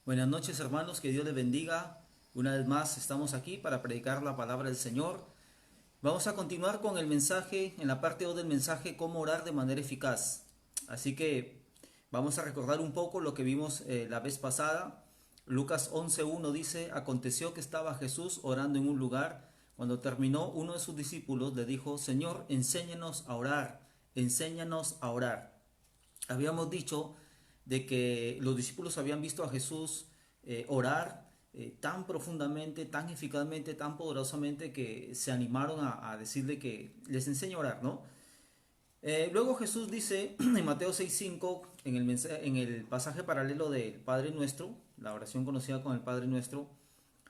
Buenas noches, hermanos, que Dios les bendiga. Una vez más estamos aquí para predicar la palabra del Señor. Vamos a continuar con el mensaje, en la parte 2 del mensaje, cómo orar de manera eficaz. Así que vamos a recordar un poco lo que vimos la vez pasada. Lucas 11:1 dice: aconteció que estaba Jesús orando en un lugar. Cuando terminó, uno de sus discípulos le dijo: Señor, enséñanos a orar, enséñanos a orar. Habíamos dicho de que los discípulos habían visto a Jesús orar tan profundamente, tan eficazmente, tan poderosamente que se animaron a decirle que les enseñe a orar, ¿no? Luego Jesús dice en Mateo 6:5, en el pasaje paralelo del Padre Nuestro, la oración conocida como el Padre Nuestro,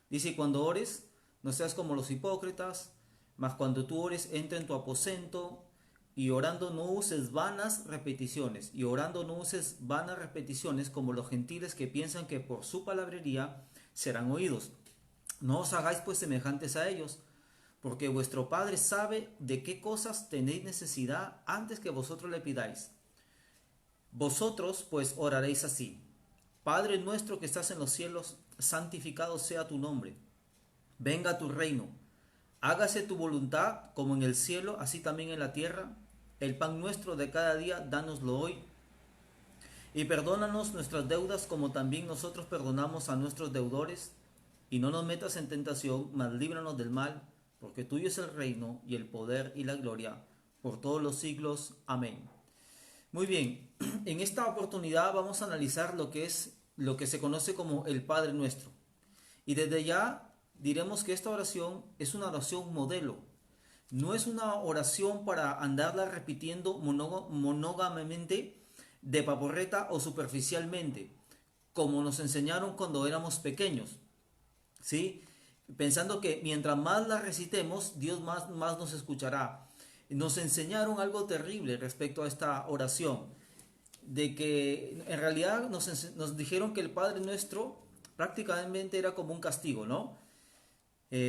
dice: cuando ores, no seas como los hipócritas, mas cuando tú ores, entra en tu aposento y orando no uses vanas repeticiones. Y orando no uses vanas repeticiones como los gentiles que piensan que por su palabrería serán oídos. No os hagáis pues semejantes a ellos, porque vuestro Padre sabe de qué cosas tenéis necesidad antes que vosotros le pidáis. Vosotros pues oraréis así: Padre nuestro que estás en los cielos, santificado sea tu nombre. Venga tu reino. Hágase tu voluntad como en el cielo, así también en la tierra. El pan nuestro de cada día, dánoslo hoy. Y perdónanos nuestras deudas como también nosotros perdonamos a nuestros deudores. Y no nos metas en tentación, mas líbranos del mal, porque tuyo es el reino y el poder y la gloria por todos los siglos. Amén. Muy bien, en esta oportunidad vamos a analizar lo que se conoce como el Padre Nuestro. Y desde ya diremos que esta oración es una oración modelo. No es una oración para andarla repitiendo monógamamente, de paporreta o superficialmente, como nos enseñaron cuando éramos pequeños, ¿sí? Pensando que mientras más la recitemos, Dios más nos escuchará. Nos enseñaron algo terrible respecto a esta oración, de que en realidad nos dijeron que el Padre Nuestro prácticamente era como un castigo, ¿no?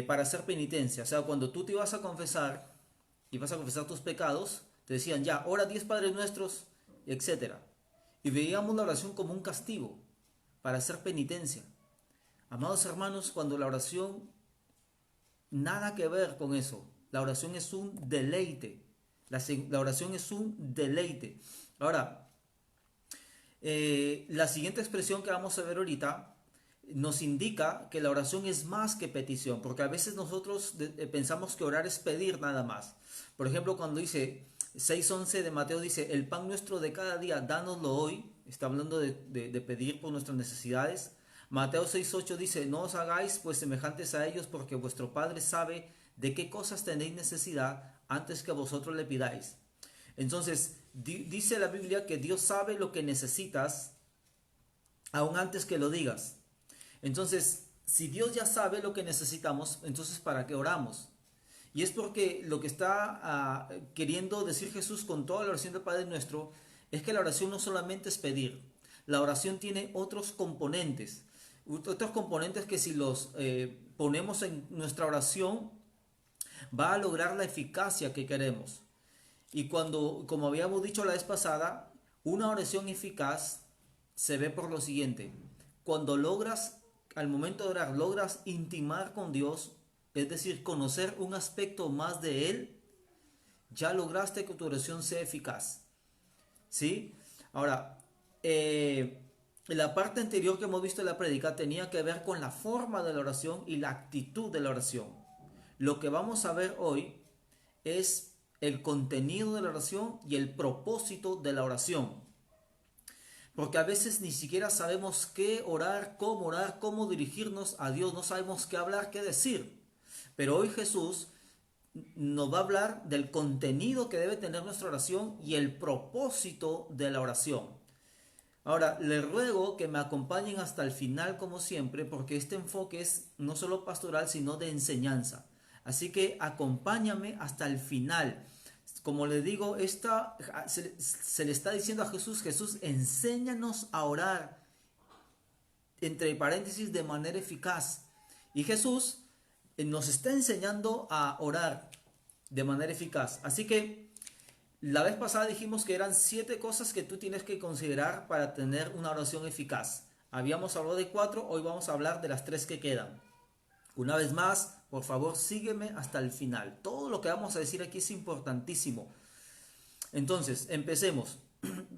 Para hacer penitencia. O sea, cuando tú te ibas a confesar, ibas a confesar tus pecados, te decían ya, ora 10 Padres Nuestros, etcétera. Y veíamos la oración como un castigo para hacer penitencia. Amados hermanos, cuando la oración, nada que ver con eso. La oración es un deleite. La oración es un deleite. Ahora, la siguiente expresión que vamos a ver ahorita nos indica que la oración es más que petición, porque a veces nosotros pensamos que orar es pedir nada más. Por ejemplo, cuando dice 6:11 de Mateo, dice: el pan nuestro de cada día, dánoslo hoy. Está hablando de pedir por nuestras necesidades. Mateo 6:8 dice: no os hagáis pues semejantes a ellos, porque vuestro Padre sabe de qué cosas tenéis necesidad antes que vosotros le pidáis. Entonces, dice la Biblia que Dios sabe lo que necesitas aún antes que lo digas. Entonces, si Dios ya sabe lo que necesitamos, entonces ¿para qué oramos? Y es porque lo que está queriendo decir Jesús con toda la oración del Padre Nuestro es que la oración no solamente es pedir, la oración tiene otros componentes que si los ponemos en nuestra oración va a lograr la eficacia que queremos. Y cuando, como habíamos dicho la vez pasada, una oración eficaz se ve por lo siguiente: cuando logras, al momento de orar, logras intimar con Dios, es decir, conocer un aspecto más de Él, ya lograste que tu oración sea eficaz. ¿Sí? Ahora, la parte anterior que hemos visto en la prédica tenía que ver con la forma de la oración y la actitud de la oración. Lo que vamos a ver hoy es el contenido de la oración y el propósito de la oración. Porque a veces ni siquiera sabemos qué orar, cómo dirigirnos a Dios, no sabemos qué hablar, qué decir. Pero hoy Jesús nos va a hablar del contenido que debe tener nuestra oración y el propósito de la oración. Ahora, les ruego que me acompañen hasta el final como siempre, porque este enfoque es no solo pastoral, sino de enseñanza. Así que acompáñame hasta el final. Como les digo, se le está diciendo a Jesús: Jesús, enséñanos a orar, entre paréntesis, de manera eficaz. Y Jesús nos está enseñando a orar de manera eficaz. Así que la vez pasada dijimos que eran 7 cosas que tú tienes que considerar para tener una oración eficaz. Habíamos hablado de 4, hoy vamos a hablar de las 3 que quedan. Una vez más, por favor, sígueme hasta el final. Todo lo que vamos a decir aquí es importantísimo. Entonces, empecemos.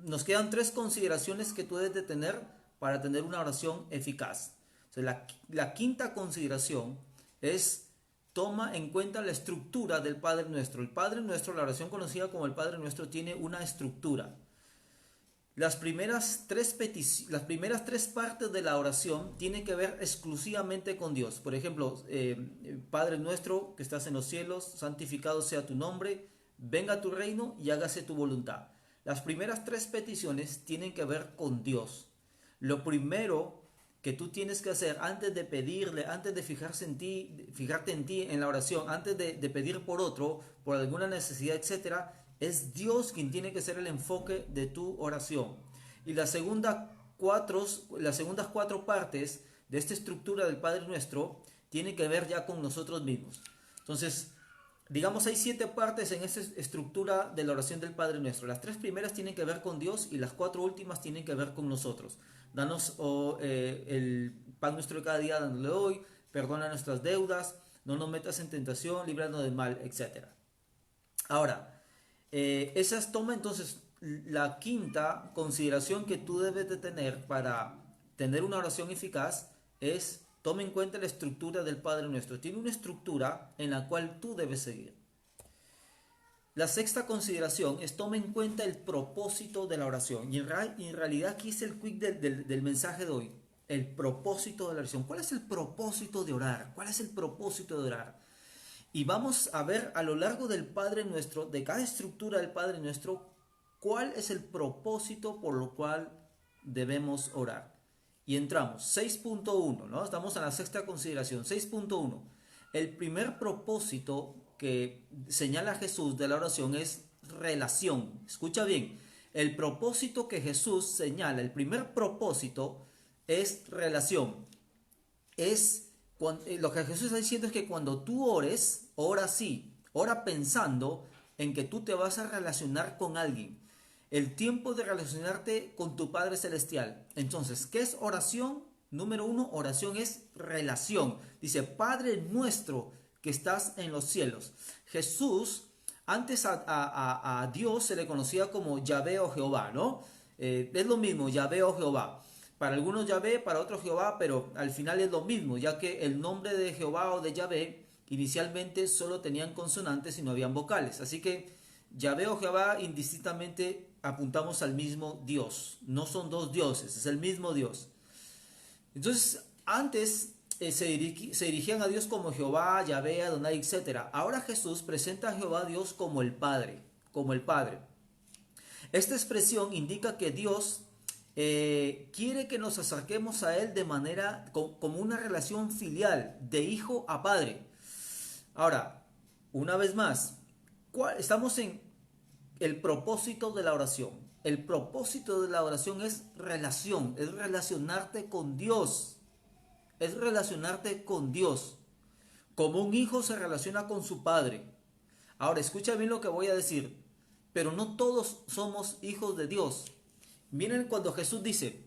Nos quedan 3 consideraciones que tú debes de tener para tener una oración eficaz. O sea, la quinta consideración es: toma en cuenta la estructura del Padre Nuestro. El Padre Nuestro, la oración conocida como el Padre Nuestro, tiene una estructura. Las primeras tres partes de la oración tienen que ver exclusivamente con Dios. Por ejemplo, Padre Nuestro que estás en los cielos, santificado sea tu nombre, venga tu reino y hágase tu voluntad. Las primeras 3 peticiones tienen que ver con Dios. Lo primero que tú tienes que hacer antes de pedirle, antes de fijarte en ti en la oración, antes de pedir por otro, por alguna necesidad, etcétera, es Dios quien tiene que ser el enfoque de tu oración. Y las segundas 4 partes de esta estructura del Padre Nuestro tienen que ver ya con nosotros mismos. Entonces, digamos, hay 7 partes en esta estructura de la oración del Padre Nuestro. Las 3 primeras tienen que ver con Dios y las 4 últimas tienen que ver con nosotros. Danos el pan nuestro de cada día, dándole hoy, perdona nuestras deudas, no nos metas en tentación, líbranos del mal, etc. Ahora, esas toma entonces la quinta consideración que tú debes de tener para tener una oración eficaz es: toma en cuenta la estructura del Padre Nuestro. Tiene una estructura en la cual tú debes seguir. La sexta consideración es: toma en cuenta el propósito de la oración. Y en realidad aquí es el quick del mensaje de hoy. El propósito de la oración. ¿Cuál es el propósito de orar? ¿Cuál es el propósito de orar? Y vamos a ver a lo largo del Padre Nuestro, de cada estructura del Padre Nuestro, cuál es el propósito por lo cual debemos orar. Y entramos, 6.1, ¿no? Estamos en la sexta consideración, 6.1. El primer propósito que señala Jesús de la oración es relación. Escucha bien, el propósito que Jesús señala, el primer propósito es relación. Lo que Jesús está diciendo es que cuando tú ores, ora así, ora pensando en que tú te vas a relacionar con alguien. El tiempo de relacionarte con tu Padre Celestial. Entonces, ¿qué es oración? Número 1, oración es relación. Dice: Padre Nuestro que estás en los cielos. Jesús, antes a Dios se le conocía como Yahvé o Jehová, ¿no? Es lo mismo, Yahvé o Jehová. Para algunos Yahvé, para otros Jehová, pero al final es lo mismo, ya que el nombre de Jehová o de Yahvé inicialmente solo tenían consonantes y no habían vocales. Así que Yahvé o Jehová indistintamente apuntamos al mismo Dios. No son 2 dioses, es el mismo Dios. Entonces, antes se dirigían a Dios como Jehová, Yahvé, Adonai, etc. Ahora Jesús presenta a Jehová Dios como el Padre, como el Padre. Esta expresión indica que Dios quiere que nos acerquemos a Él de manera, como una relación filial, de hijo a padre. Ahora, una vez más, estamos en el propósito de la oración. El propósito de la oración es relación, es relacionarte con Dios. Es relacionarte con Dios. Como un hijo se relaciona con su padre. Ahora, escucha bien lo que voy a decir. Pero no todos somos hijos de Dios. Miren cuando Jesús dice: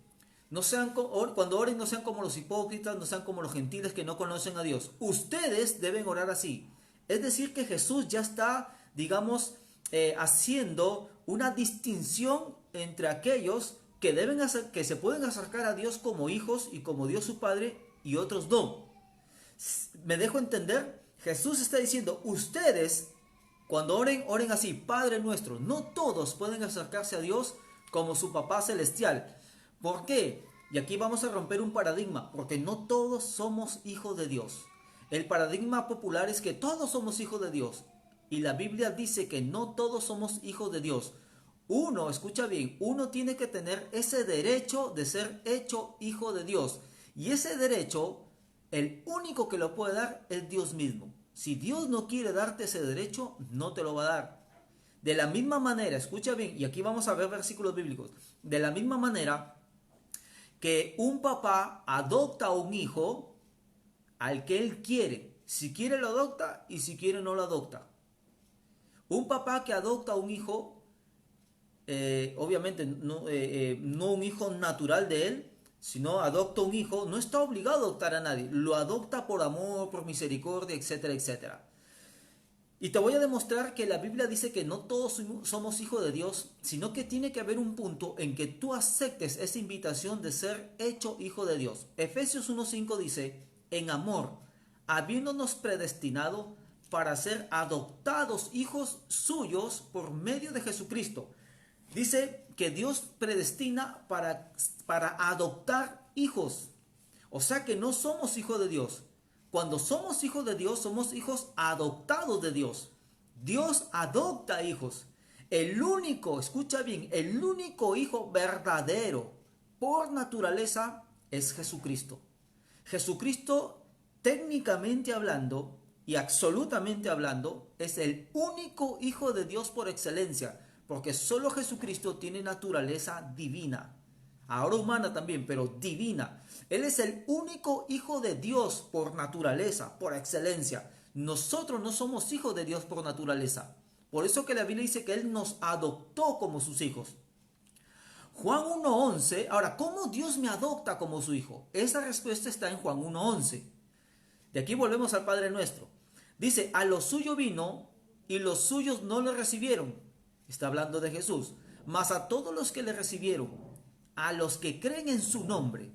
cuando oren, no sean como los hipócritas, no sean como los gentiles que no conocen a Dios. Ustedes deben orar así. Es decir, que Jesús ya está, digamos, haciendo una distinción entre aquellos que se pueden acercar a Dios como hijos y como Dios su Padre, y otros no. ¿Me dejo entender? Jesús está diciendo: ustedes, cuando oren, oren así: Padre Nuestro. No todos pueden acercarse a Dios como su Papá Celestial. ¿Por qué? Y aquí vamos a romper un paradigma, porque no todos somos hijos de Dios. El paradigma popular es que todos somos hijos de Dios, y la Biblia dice que no todos somos hijos de Dios. Uno, escucha bien, uno tiene que tener ese derecho de ser hecho hijo de Dios, y ese derecho, el único que lo puede dar es Dios mismo. Si Dios no quiere darte ese derecho, no te lo va a dar. De la misma manera, escucha bien, y aquí vamos a ver versículos bíblicos. De la misma manera que un papá adopta a un hijo al que él quiere. Si quiere lo adopta y si quiere no lo adopta. Un papá que adopta a un hijo, obviamente no un hijo natural de él, si no adopta un hijo, no está obligado a adoptar a nadie. Lo adopta por amor, por misericordia, etcétera, etcétera. Y te voy a demostrar que la Biblia dice que no todos somos hijos de Dios, sino que tiene que haber un punto en que tú aceptes esa invitación de ser hecho hijo de Dios. Efesios 1:5 dice, en amor, habiéndonos predestinado para ser adoptados hijos suyos por medio de Jesucristo. Dice que Dios predestina para adoptar hijos. O sea que no somos hijos de Dios. Cuando somos hijos de Dios, somos hijos adoptados de Dios. Dios adopta hijos. El único, escucha bien, el único hijo verdadero por naturaleza es Jesucristo. Jesucristo, técnicamente hablando y absolutamente hablando, es el único hijo de Dios por excelencia, porque solo Jesucristo tiene naturaleza divina. Ahora humana también, pero divina. Él es el único hijo de Dios por naturaleza, por excelencia. Nosotros no somos hijos de Dios por naturaleza. Por eso que la Biblia dice que Él nos adoptó como sus hijos. Juan 1:11, ahora, ¿cómo Dios me adopta como su hijo? Esa respuesta está en Juan 1:11. De aquí volvemos al Padre Nuestro. Dice, a lo suyo vino y los suyos no lo recibieron. Está hablando de Jesús. Mas a todos los que le recibieron, a los que creen en su nombre,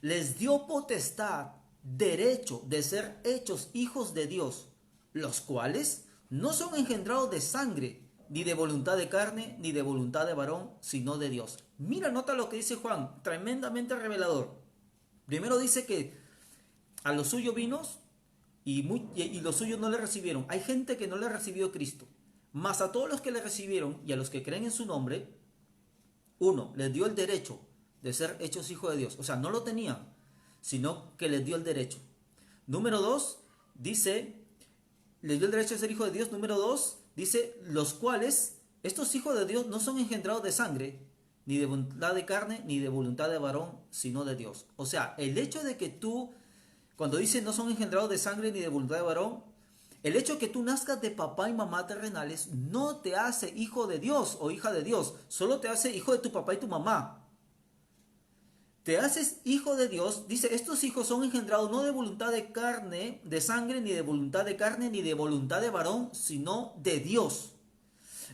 les dio potestad, derecho de ser hechos hijos de Dios, los cuales no son engendrados de sangre, ni de voluntad de carne, ni de voluntad de varón, sino de Dios. Mira, nota lo que dice Juan, tremendamente revelador. Primero dice que a los suyos vino y los suyos no le recibieron. Hay gente que no le recibió Cristo. Mas a todos los que le recibieron y a los que creen en su nombre, uno, les dio el derecho de ser hechos hijos de Dios. O sea, no lo tenían, sino que les dio el derecho. Número dos, dice, les dio el derecho de ser hijo de Dios. Número dos, dice, los cuales, estos hijos de Dios no son engendrados de sangre, ni de voluntad de carne, ni de voluntad de varón, sino de Dios. O sea, el hecho de que tú, cuando dice no son engendrados de sangre ni de voluntad de varón, el hecho de que tú nazcas de papá y mamá terrenales no te hace hijo de Dios o hija de Dios, solo te hace hijo de tu papá y tu mamá. Te haces hijo de Dios, dice, estos hijos son engendrados no de voluntad de carne, de sangre, ni de voluntad de carne, ni de voluntad de varón, sino de Dios.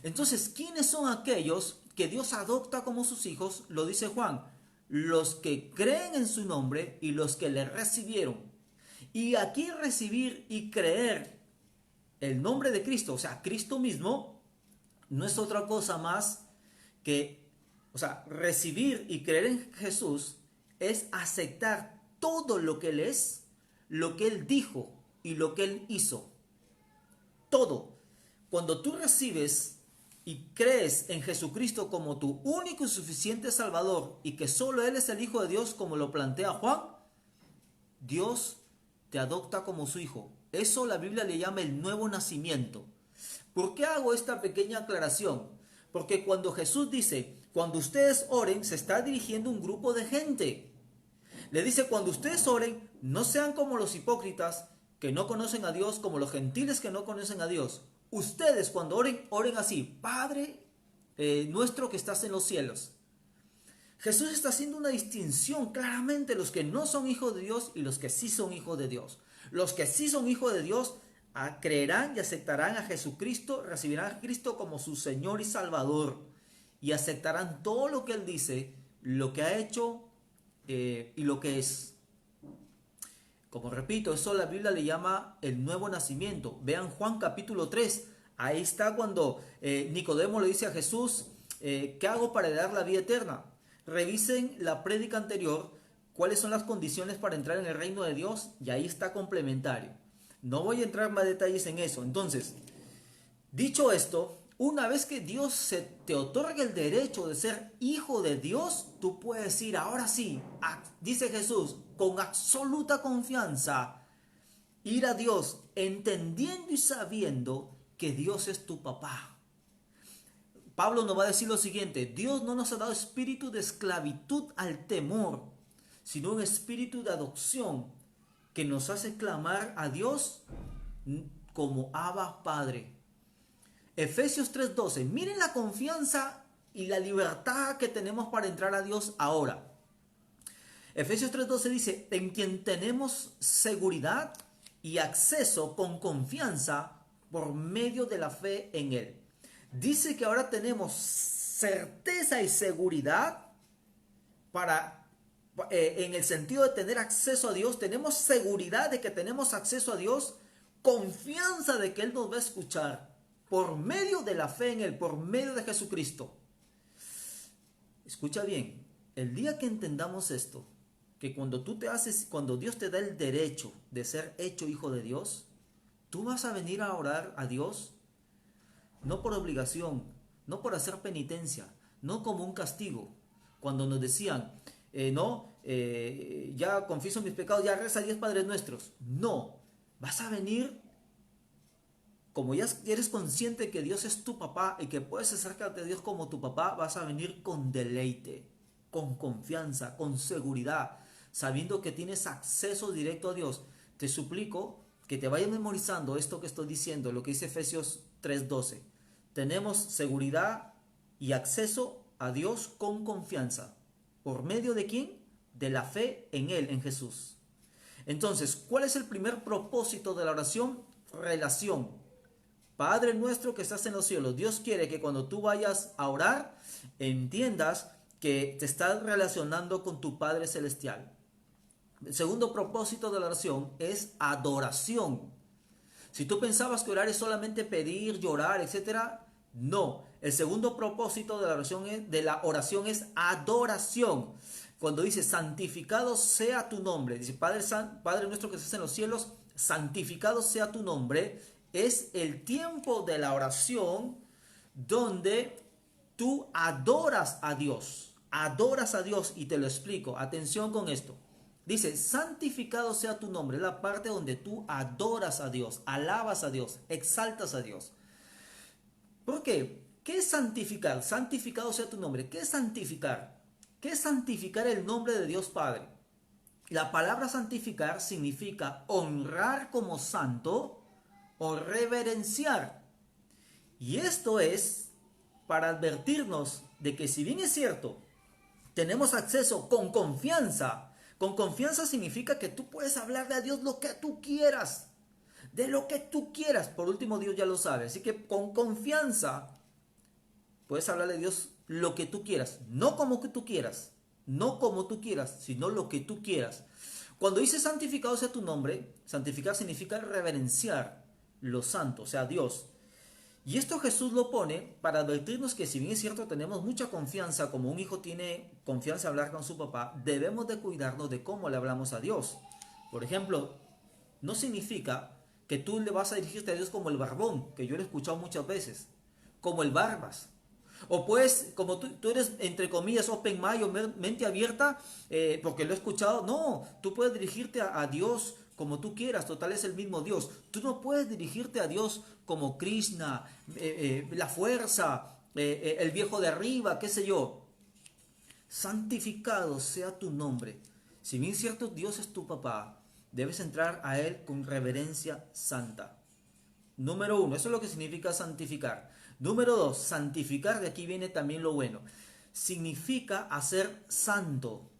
Entonces, ¿quiénes son aquellos que Dios adopta como sus hijos? Lo dice Juan, los que creen en su nombre y los que le recibieron. Y aquí recibir y creer el nombre de Cristo, o sea, Cristo mismo, no es otra cosa más que, o sea, recibir y creer en Jesús es aceptar todo lo que Él es, lo que Él dijo y lo que Él hizo. Todo. Cuando tú recibes y crees en Jesucristo como tu único y suficiente Salvador y que solo Él es el Hijo de Dios como lo plantea Juan, Dios te adopta como su hijo. Eso la Biblia le llama el nuevo nacimiento. ¿Por qué hago esta pequeña aclaración? Porque cuando Jesús dice, cuando ustedes oren, se está dirigiendo a un grupo de gente. Le dice, cuando ustedes oren, no sean como los hipócritas que no conocen a Dios, como los gentiles que no conocen a Dios. Ustedes cuando oren, oren así, Padre nuestro que estás en los cielos. Jesús está haciendo una distinción claramente los que no son hijos de Dios y los que sí son hijos de Dios. Los que sí son hijos de Dios creerán y aceptarán a Jesucristo, recibirán a Cristo como su Señor y Salvador y aceptarán todo lo que Él dice, lo que ha hecho y lo que es. Como repito, eso la Biblia le llama el nuevo nacimiento. Vean Juan capítulo 3. Ahí está cuando Nicodemo le dice a Jesús, ¿qué hago para heredar la vida eterna? Revisen la prédica anterior, cuáles son las condiciones para entrar en el reino de Dios, y ahí está complementario. No voy a entrar en más detalles en eso. Entonces, dicho esto, una vez que Dios te otorga el derecho de ser hijo de Dios, tú puedes decir, ahora sí, dice Jesús, con absoluta confianza, ir a Dios entendiendo y sabiendo que Dios es tu papá. Pablo nos va a decir lo siguiente, Dios no nos ha dado espíritu de esclavitud al temor, sino un espíritu de adopción que nos hace clamar a Dios como Abba Padre. Efesios 3:12, miren la confianza y la libertad que tenemos para entrar a Dios ahora. Efesios 3:12 dice, en quien tenemos seguridad y acceso con confianza por medio de la fe en Él. Dice que ahora tenemos certeza y seguridad en el sentido de tener acceso a Dios. Tenemos seguridad de que tenemos acceso a Dios, confianza de que Él nos va a escuchar por medio de la fe en Él, por medio de Jesucristo. Escucha bien, el día que entendamos esto, que cuando Dios te da el derecho de ser hecho hijo de Dios, tú vas a venir a orar a Dios no por obligación, no por hacer penitencia, no como un castigo. Cuando nos decían, ya confieso mis pecados, ya reza 10 Padres Nuestros. No, vas a venir como ya eres consciente que Dios es tu papá y que puedes acercarte a Dios como tu papá, vas a venir con deleite, con confianza, con seguridad, sabiendo que tienes acceso directo a Dios. Te suplico que te vayas memorizando esto que estoy diciendo, lo que dice Efesios 3:12. Tenemos seguridad y acceso a Dios con confianza. ¿Por medio de quién? De la fe en Él, en Jesús. Entonces, ¿cuál es el primer propósito de la oración? Relación. Padre nuestro que estás en los cielos. Dios quiere que cuando tú vayas a orar, entiendas que te estás relacionando con tu Padre Celestial. El segundo propósito de la oración es adoración. Si tú pensabas que orar es solamente pedir, llorar, etc., no. El segundo propósito de la oración es adoración. Cuando dice santificado sea tu nombre, dice Padre nuestro que estás en los cielos, santificado sea tu nombre, es el tiempo de la oración donde tú adoras a Dios. Adoras a Dios, y te lo explico. Atención con esto. Dice, santificado sea tu nombre, es la parte donde tú adoras a Dios, alabas a Dios, exaltas a Dios. ¿Por qué? ¿Qué es santificar? Santificado sea tu nombre. ¿Qué es santificar? ¿Qué es santificar el nombre de Dios Padre? La palabra santificar significa honrar como santo o reverenciar. Y esto es para advertirnos de que, si bien es cierto, tenemos acceso con confianza. Con confianza significa que tú puedes hablarle a Dios lo que tú quieras, de lo que tú quieras. Por último, Dios ya lo sabe. Así que con confianza puedes hablarle a Dios lo que tú quieras. No como que tú quieras, no como tú quieras, sino lo que tú quieras. Cuando dice santificado sea tu nombre, santificar significa reverenciar lo santo, o sea, Dios. Y esto Jesús lo pone para advertirnos que, si bien es cierto, tenemos mucha confianza, como un hijo tiene confianza de hablar con su papá, debemos de cuidarnos de cómo le hablamos a Dios. Por ejemplo, no significa que tú le vas a dirigirte a Dios como el barbón, que yo lo he escuchado muchas veces, como el barbas. O pues, como tú eres, entre comillas, open mind o mente abierta, porque lo he escuchado. No, tú puedes dirigirte a Dios como tú quieras, total es el mismo Dios. Tú no puedes dirigirte a Dios como Krishna, la fuerza, el viejo de arriba, qué sé yo. Santificado sea tu nombre. Si bien es cierto, Dios es tu papá, debes entrar a Él con reverencia santa. Número 1, eso es lo que significa santificar. Número 2, santificar, de aquí viene también lo bueno. Significa hacer santo.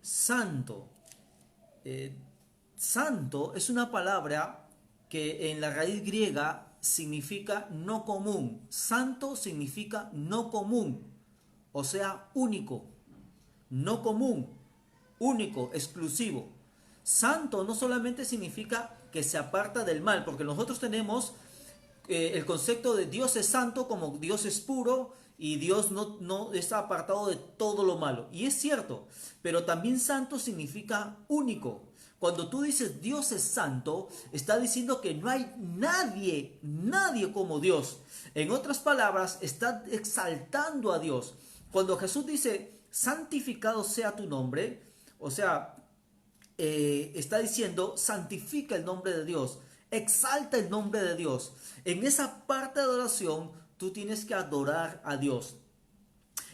Santo. Santo es una palabra que en la raíz griega significa no común. Santo significa no común, o sea, único. No común, único, exclusivo. Santo no solamente significa que se aparta del mal, porque nosotros tenemos el concepto de Dios es santo, como Dios es puro y Dios no está apartado de todo lo malo. Y es cierto, pero también santo significa único. Cuando tú dices Dios es santo, está diciendo que no hay nadie como Dios. En otras palabras, está exaltando a Dios. Cuando Jesús dice, santificado sea tu nombre, o sea, está diciendo, santifica el nombre de Dios, exalta el nombre de Dios. En esa parte de oración, tú tienes que adorar a Dios.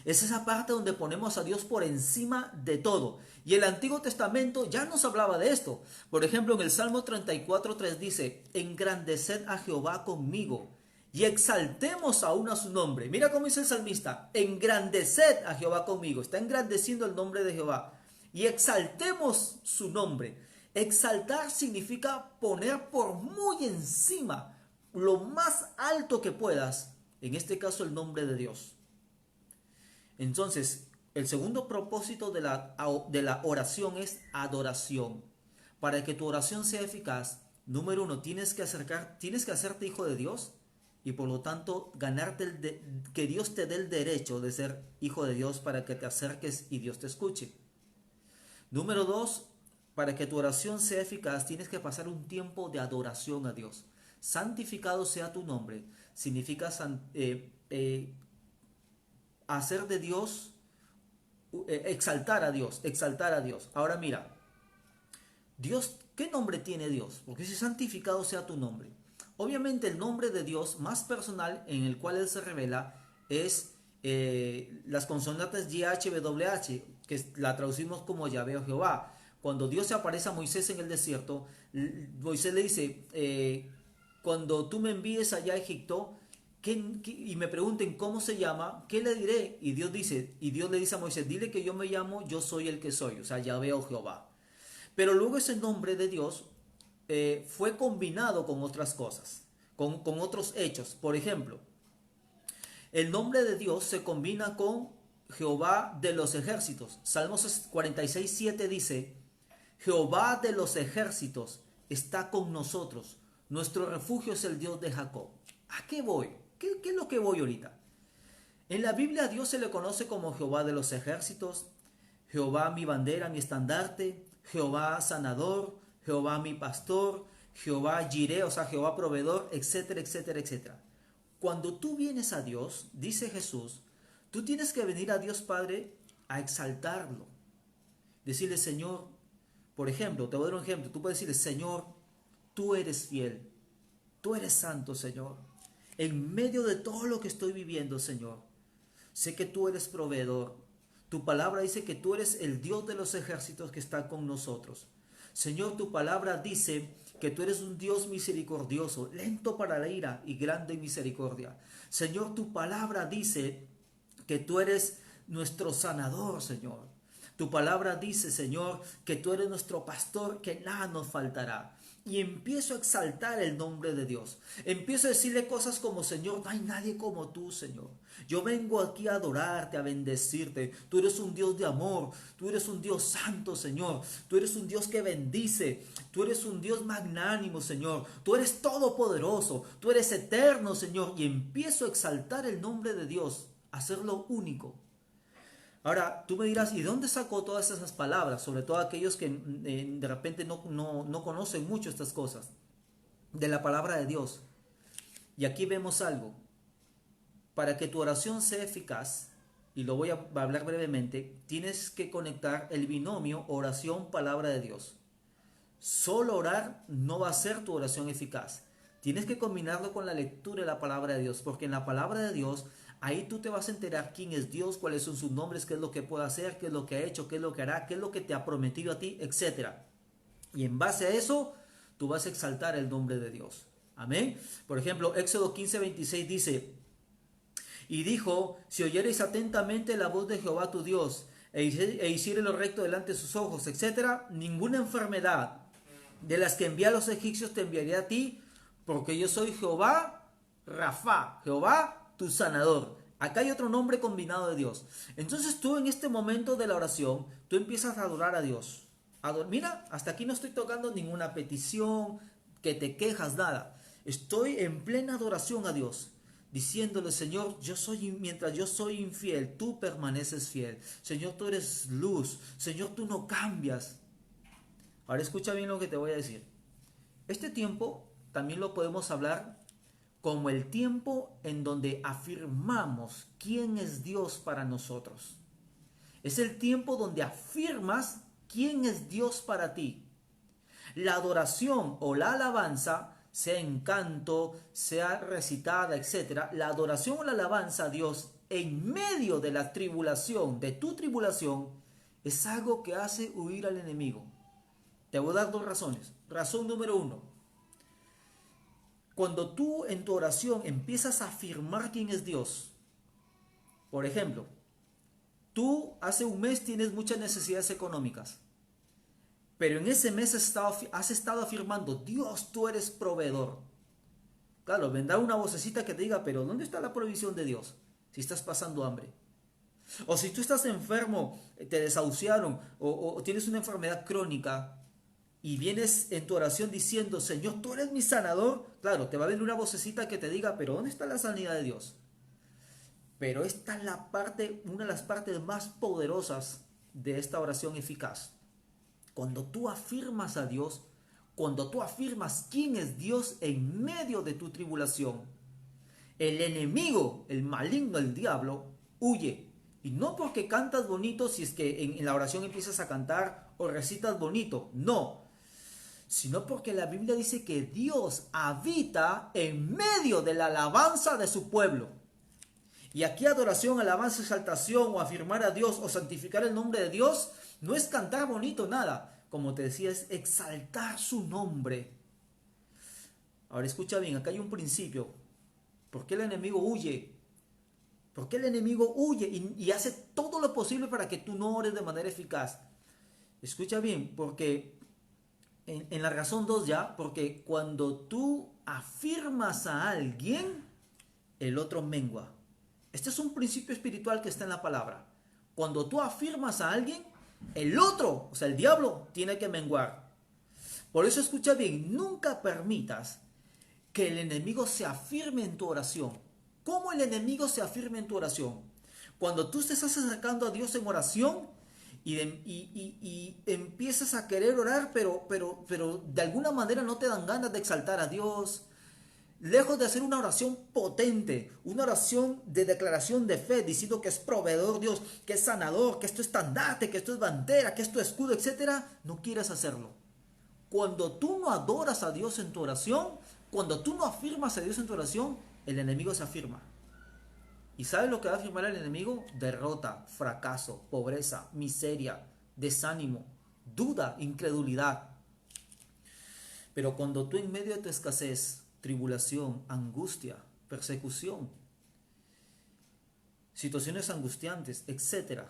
Es esa parte donde ponemos a Dios por encima de todo. Y el Antiguo Testamento ya nos hablaba de esto. Por ejemplo, en el Salmo 34:3 dice, engrandeced a Jehová conmigo y exaltemos aún a su nombre. Mira cómo dice el salmista, engrandeced a Jehová conmigo. Está engrandeciendo el nombre de Jehová. y exaltemos su nombre. Exaltar significa poner por muy encima, lo más alto que puedas, en este caso el nombre de Dios. Entonces, el segundo propósito de la oración es adoración. Para que tu oración sea eficaz, número uno, tienes que hacerte hijo de Dios y por lo tanto que Dios te dé el derecho de ser hijo de Dios para que te acerques y Dios te escuche. Número dos, para que tu oración sea eficaz, tienes que pasar un tiempo de adoración a Dios. Santificado sea tu nombre, significa hacer de Dios, exaltar a Dios, exaltar a Dios. Ahora mira, Dios, ¿qué nombre tiene Dios? Porque si santificado sea tu nombre. Obviamente el nombre de Dios más personal en el cual Él se revela es las consonantes YHWH, que la traducimos como Yahvé o Jehová. Cuando Dios se aparece a Moisés en el desierto, Moisés le dice, cuando tú me envíes allá a Egipto, y me pregunten cómo se llama, ¿qué le diré? Y Dios le dice a Moisés, dile que yo me llamo, yo soy el que soy, o sea, Yahvé o Jehová. Pero luego ese nombre de Dios fue combinado con otras cosas, con otros hechos. Por ejemplo, el nombre de Dios se combina con Jehová de los ejércitos. Salmos 46:7 dice, Jehová de los ejércitos está con nosotros. Nuestro refugio es el Dios de Jacob. ¿A qué voy? ¿Qué es lo que voy ahorita? En la Biblia a Dios se le conoce como Jehová de los ejércitos, Jehová mi bandera, mi estandarte, Jehová sanador, Jehová mi pastor, Jehová Jireh, o sea, Jehová proveedor, etcétera, etcétera, etcétera. Cuando tú vienes a Dios, dice Jesús, tú tienes que venir a Dios Padre a exaltarlo. Decirle, Señor, por ejemplo, te voy a dar un ejemplo, tú puedes decirle, Señor, tú eres fiel, tú eres santo, Señor. En medio de todo lo que estoy viviendo, Señor, sé que tú eres proveedor. Tu palabra dice que tú eres el Dios de los ejércitos que está con nosotros. Señor, tu palabra dice que tú eres un Dios misericordioso, lento para la ira y grande en misericordia. Señor, tu palabra dice que tú eres nuestro sanador, Señor. Tu palabra dice, Señor, que tú eres nuestro pastor, que nada nos faltará. Y empiezo a exaltar el nombre de Dios. Empiezo a decirle cosas como, Señor, no hay nadie como tú, Señor. Yo vengo aquí a adorarte, a bendecirte. Tú eres un Dios de amor. Tú eres un Dios santo, Señor. Tú eres un Dios que bendice. Tú eres un Dios magnánimo, Señor. Tú eres todopoderoso. Tú eres eterno, Señor. Y empiezo a exaltar el nombre de Dios, a hacerlo único. Ahora, tú me dirás, ¿y dónde sacó todas esas palabras? Sobre todo aquellos que de repente no conocen mucho estas cosas. De la palabra de Dios. Y aquí vemos algo. Para que tu oración sea eficaz, y lo voy a hablar brevemente, tienes que conectar el binomio oración-palabra de Dios. Solo orar no va a ser tu oración eficaz. Tienes que combinarlo con la lectura de la palabra de Dios, porque en la palabra de Dios, ahí tú te vas a enterar quién es Dios, cuáles son sus nombres, qué es lo que puede hacer, qué es lo que ha hecho, qué es lo que hará, qué es lo que te ha prometido a ti, etc. Y en base a eso, tú vas a exaltar el nombre de Dios. Amén. Por ejemplo, Éxodo 15:26 dice, y dijo, si oyereis atentamente la voz de Jehová tu Dios, e hiciere lo recto delante de sus ojos, etc., ninguna enfermedad de las que envía a los egipcios te enviaré a ti, porque yo soy Jehová Rafa, Jehová tu sanador. Acá hay otro nombre combinado de Dios. Entonces tú en este momento de la oración, tú empiezas a adorar a Dios. Mira, hasta aquí no estoy tocando ninguna petición, que te quejas, nada. Estoy en plena adoración a Dios, diciéndole, Señor, mientras yo soy infiel, tú permaneces fiel. Señor, tú eres luz. Señor, tú no cambias. Ahora escucha bien lo que te voy a decir. Este tiempo también lo podemos hablar como el tiempo en donde afirmamos quién es Dios para nosotros. Es el tiempo donde afirmas quién es Dios para ti. La adoración o la alabanza, sea en canto, sea recitada, etc. La adoración o la alabanza a Dios en medio de la tribulación, de tu tribulación, es algo que hace huir al enemigo. Te voy a dar dos razones. Razón número uno. Cuando tú en tu oración empiezas a afirmar quién es Dios, por ejemplo, Tú hace un mes tienes muchas necesidades económicas, pero en ese mes has estado afirmando, Dios, tú eres proveedor. Claro, vendrá una vocecita que te diga, pero ¿dónde está la provisión de Dios si estás pasando hambre? O si tú estás enfermo, te desahuciaron, o tienes una enfermedad crónica y vienes en tu oración diciendo, Señor, tú eres mi sanador. Claro, te va a venir una vocecita que te diga, pero ¿dónde está la sanidad de Dios? Pero esta es la parte, una de las partes más poderosas de esta oración eficaz. Cuando tú afirmas a Dios, cuando tú afirmas quién es Dios en medio de tu tribulación, el enemigo, el maligno, el diablo, huye. Y no porque cantas bonito, si es que en la oración empiezas a cantar o recitas bonito, no. Sino porque la Biblia dice que Dios habita en medio de la alabanza de su pueblo. Y aquí adoración, alabanza, exaltación o afirmar a Dios o santificar el nombre de Dios no es cantar bonito, nada. Como te decía, es exaltar su nombre. Ahora escucha bien, acá hay un principio. ¿Por qué el enemigo huye? ¿Por qué el enemigo huye y hace todo lo posible para que tú no ores de manera eficaz? Escucha bien, porque en la razón 2 ya, porque cuando tú afirmas a alguien, el otro mengua. Este es un principio espiritual que está en la palabra. Cuando tú afirmas a alguien, el otro, o sea, el diablo, tiene que menguar. Por eso escucha bien, nunca permitas que el enemigo se afirme en tu oración. ¿Cómo el enemigo se afirme en tu oración? Cuando tú te estás acercando a Dios en oración y empiezas a querer orar, pero de alguna manera no te dan ganas de exaltar a Dios. Lejos de hacer una oración potente, una oración de declaración de fe, diciendo que es proveedor Dios, que es sanador, que esto es estandarte, que esto es bandera, que esto es escudo, etc., no quieres hacerlo. Cuando tú no adoras a Dios en tu oración, cuando tú no afirmas a Dios en tu oración, el enemigo se afirma. ¿Y sabes lo que va a afirmar el enemigo? Derrota, fracaso, pobreza, miseria, desánimo, duda, incredulidad. Pero cuando tú en medio de tu escasez, tribulación, angustia, persecución, situaciones angustiantes, etc.,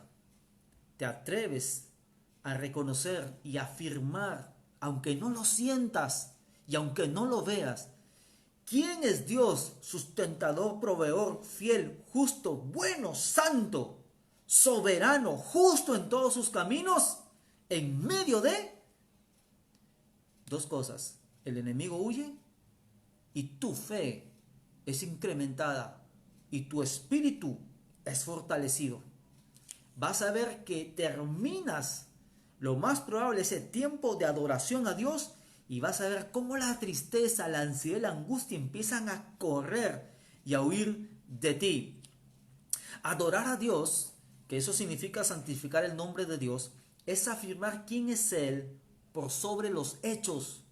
te atreves a reconocer y afirmar, aunque no lo sientas y aunque no lo veas, ¿quién es Dios, sustentador, proveedor, fiel, justo, bueno, santo, soberano, justo en todos sus caminos? En medio de dos cosas, el enemigo huye y tu fe es incrementada y tu espíritu es fortalecido. Vas a ver que terminas lo más probable ese tiempo de adoración a Dios y vas a ver cómo la tristeza, la ansiedad y la angustia empiezan a correr y a huir de ti. Adorar a Dios, que eso significa santificar el nombre de Dios, es afirmar quién es Él por sobre los hechos.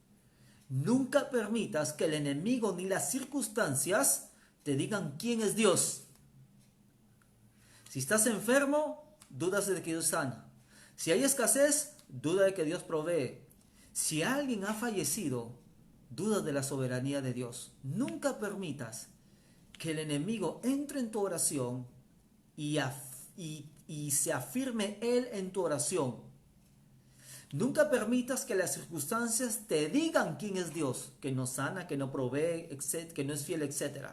Nunca permitas que el enemigo ni las circunstancias te digan quién es Dios. Si estás enfermo, dudas de que Dios sana. Si hay escasez, duda de que Dios provee. Si alguien ha fallecido, duda de la soberanía de Dios. Nunca permitas que el enemigo entre en tu oración y se afirme él en tu oración. Nunca permitas que las circunstancias te digan quién es Dios, que no sana, que no provee, que no es fiel, etc.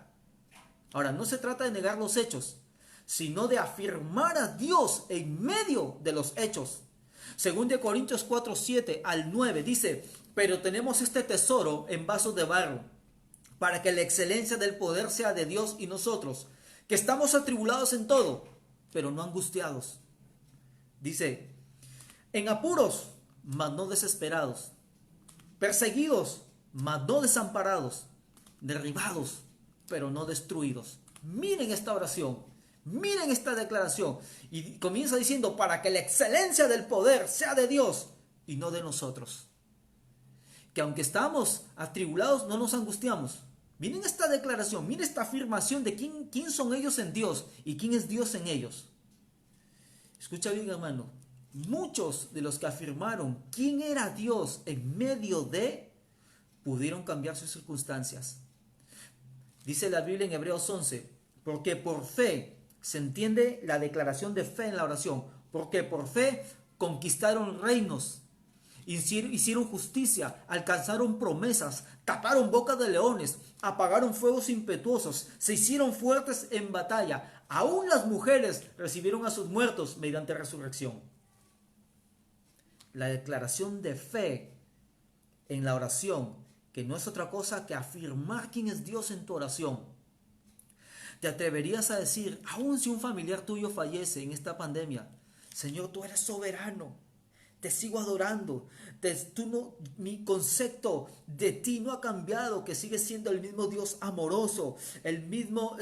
Ahora, no se trata de negar los hechos, sino de afirmar a Dios en medio de los hechos. Según de Corintios 4, 7 al 9 dice, pero tenemos este tesoro en vasos de barro, para que la excelencia del poder sea de Dios y nosotros, que estamos atribulados en todo, pero no angustiados. Dice, en apuros, mas no desesperados, perseguidos, mas no desamparados, derribados, pero no destruidos. Miren esta oración, miren esta declaración. Y comienza diciendo, para que la excelencia del poder sea de Dios y no de nosotros. Que aunque estamos atribulados, no nos angustiamos. Miren esta declaración, miren esta afirmación de quién son ellos en Dios y quién es Dios en ellos. Escucha bien, hermano. Muchos de los que afirmaron quién era Dios en medio de, pudieron cambiar sus circunstancias. Dice la Biblia en Hebreos 11, porque por fe se entiende la declaración de fe en la oración, porque por fe conquistaron reinos, hicieron justicia, alcanzaron promesas, taparon bocas de leones, apagaron fuegos impetuosos, se hicieron fuertes en batalla. Aún las mujeres recibieron a sus muertos mediante resurrección. La declaración de fe en la oración, que no es otra cosa que afirmar quién es Dios en tu oración. ¿Te atreverías a decir, aun si un familiar tuyo fallece en esta pandemia, Señor, tú eres soberano, te sigo adorando, mi concepto de ti no ha cambiado, que sigues siendo el mismo Dios amoroso, el mismo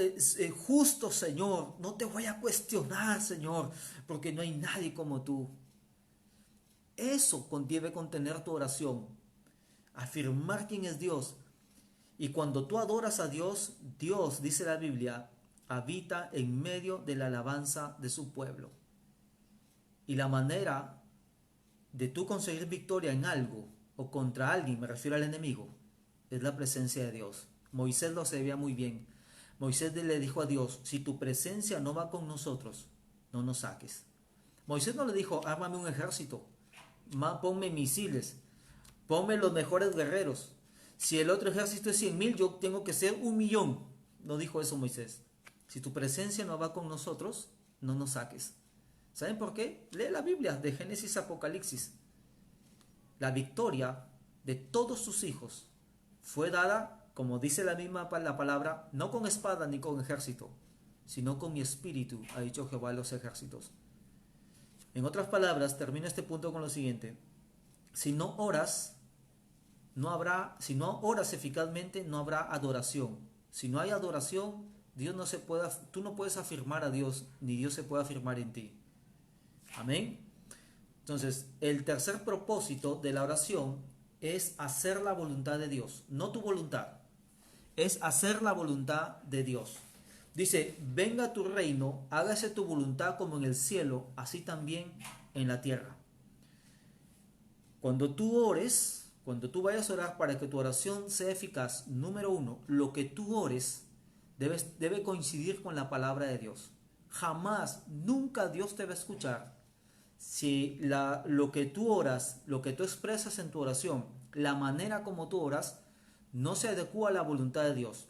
justo, Señor, no te voy a cuestionar, Señor, porque no hay nadie como tú? Eso debe contener tu oración, afirmar quién es Dios. Y cuando tú adoras a Dios, Dios, dice la Biblia, habita en medio de la alabanza de su pueblo. Y la manera de tú conseguir victoria en algo o contra alguien, me refiero al enemigo, es la presencia de Dios. Moisés lo sabía muy bien. Moisés le dijo a Dios, si tu presencia no va con nosotros, no nos saques. Moisés no le dijo, ármame un ejército, ponme misiles, ponme los mejores guerreros. Si el otro ejército es 100,000, yo tengo que ser 1,000,000. No dijo eso Moisés. Si tu presencia no va con nosotros, no nos saques. ¿Saben por qué? Lee la Biblia de Génesis a Apocalipsis. La victoria de todos sus hijos fue dada, como dice la misma la palabra, no con espada ni con ejército, sino con mi espíritu, ha dicho Jehová de los ejércitos. En otras palabras, termino este punto con lo siguiente. Si no oras eficazmente, no habrá adoración. Si no hay adoración, tú no puedes afirmar a Dios, ni Dios se puede afirmar en ti. Amén. Entonces, el tercer propósito de la oración es hacer la voluntad de Dios, no tu voluntad, es hacer la voluntad de Dios. Dice, venga tu reino, hágase tu voluntad como en el cielo, así también en la tierra. Cuando tú ores, cuando tú vayas a orar para que tu oración sea eficaz, número uno, lo que tú ores debe coincidir con la palabra de Dios. Jamás, nunca Dios te va a escuchar si lo que tú oras, lo que tú expresas en tu oración, la manera como tú oras, no se adecua a la voluntad de Dios.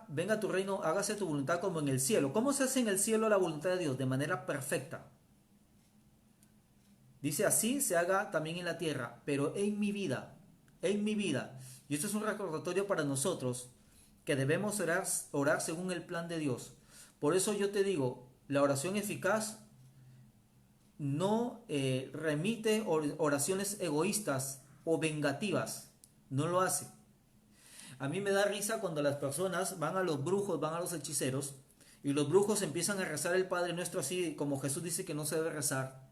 Venga tu reino, hágase tu voluntad como en el cielo. ¿Cómo se hace en el cielo la voluntad de Dios? De manera perfecta. Dice, así se haga también en la tierra, pero en mi vida. Y esto es un recordatorio para nosotros, que debemos orar según el plan de Dios. Por eso yo te digo, la oración eficaz no remite oraciones egoístas o vengativas. No lo hace. A mí me da risa cuando las personas van a los brujos, van a los hechiceros, y los brujos empiezan a rezar el Padre Nuestro así como Jesús dice que no se debe rezar.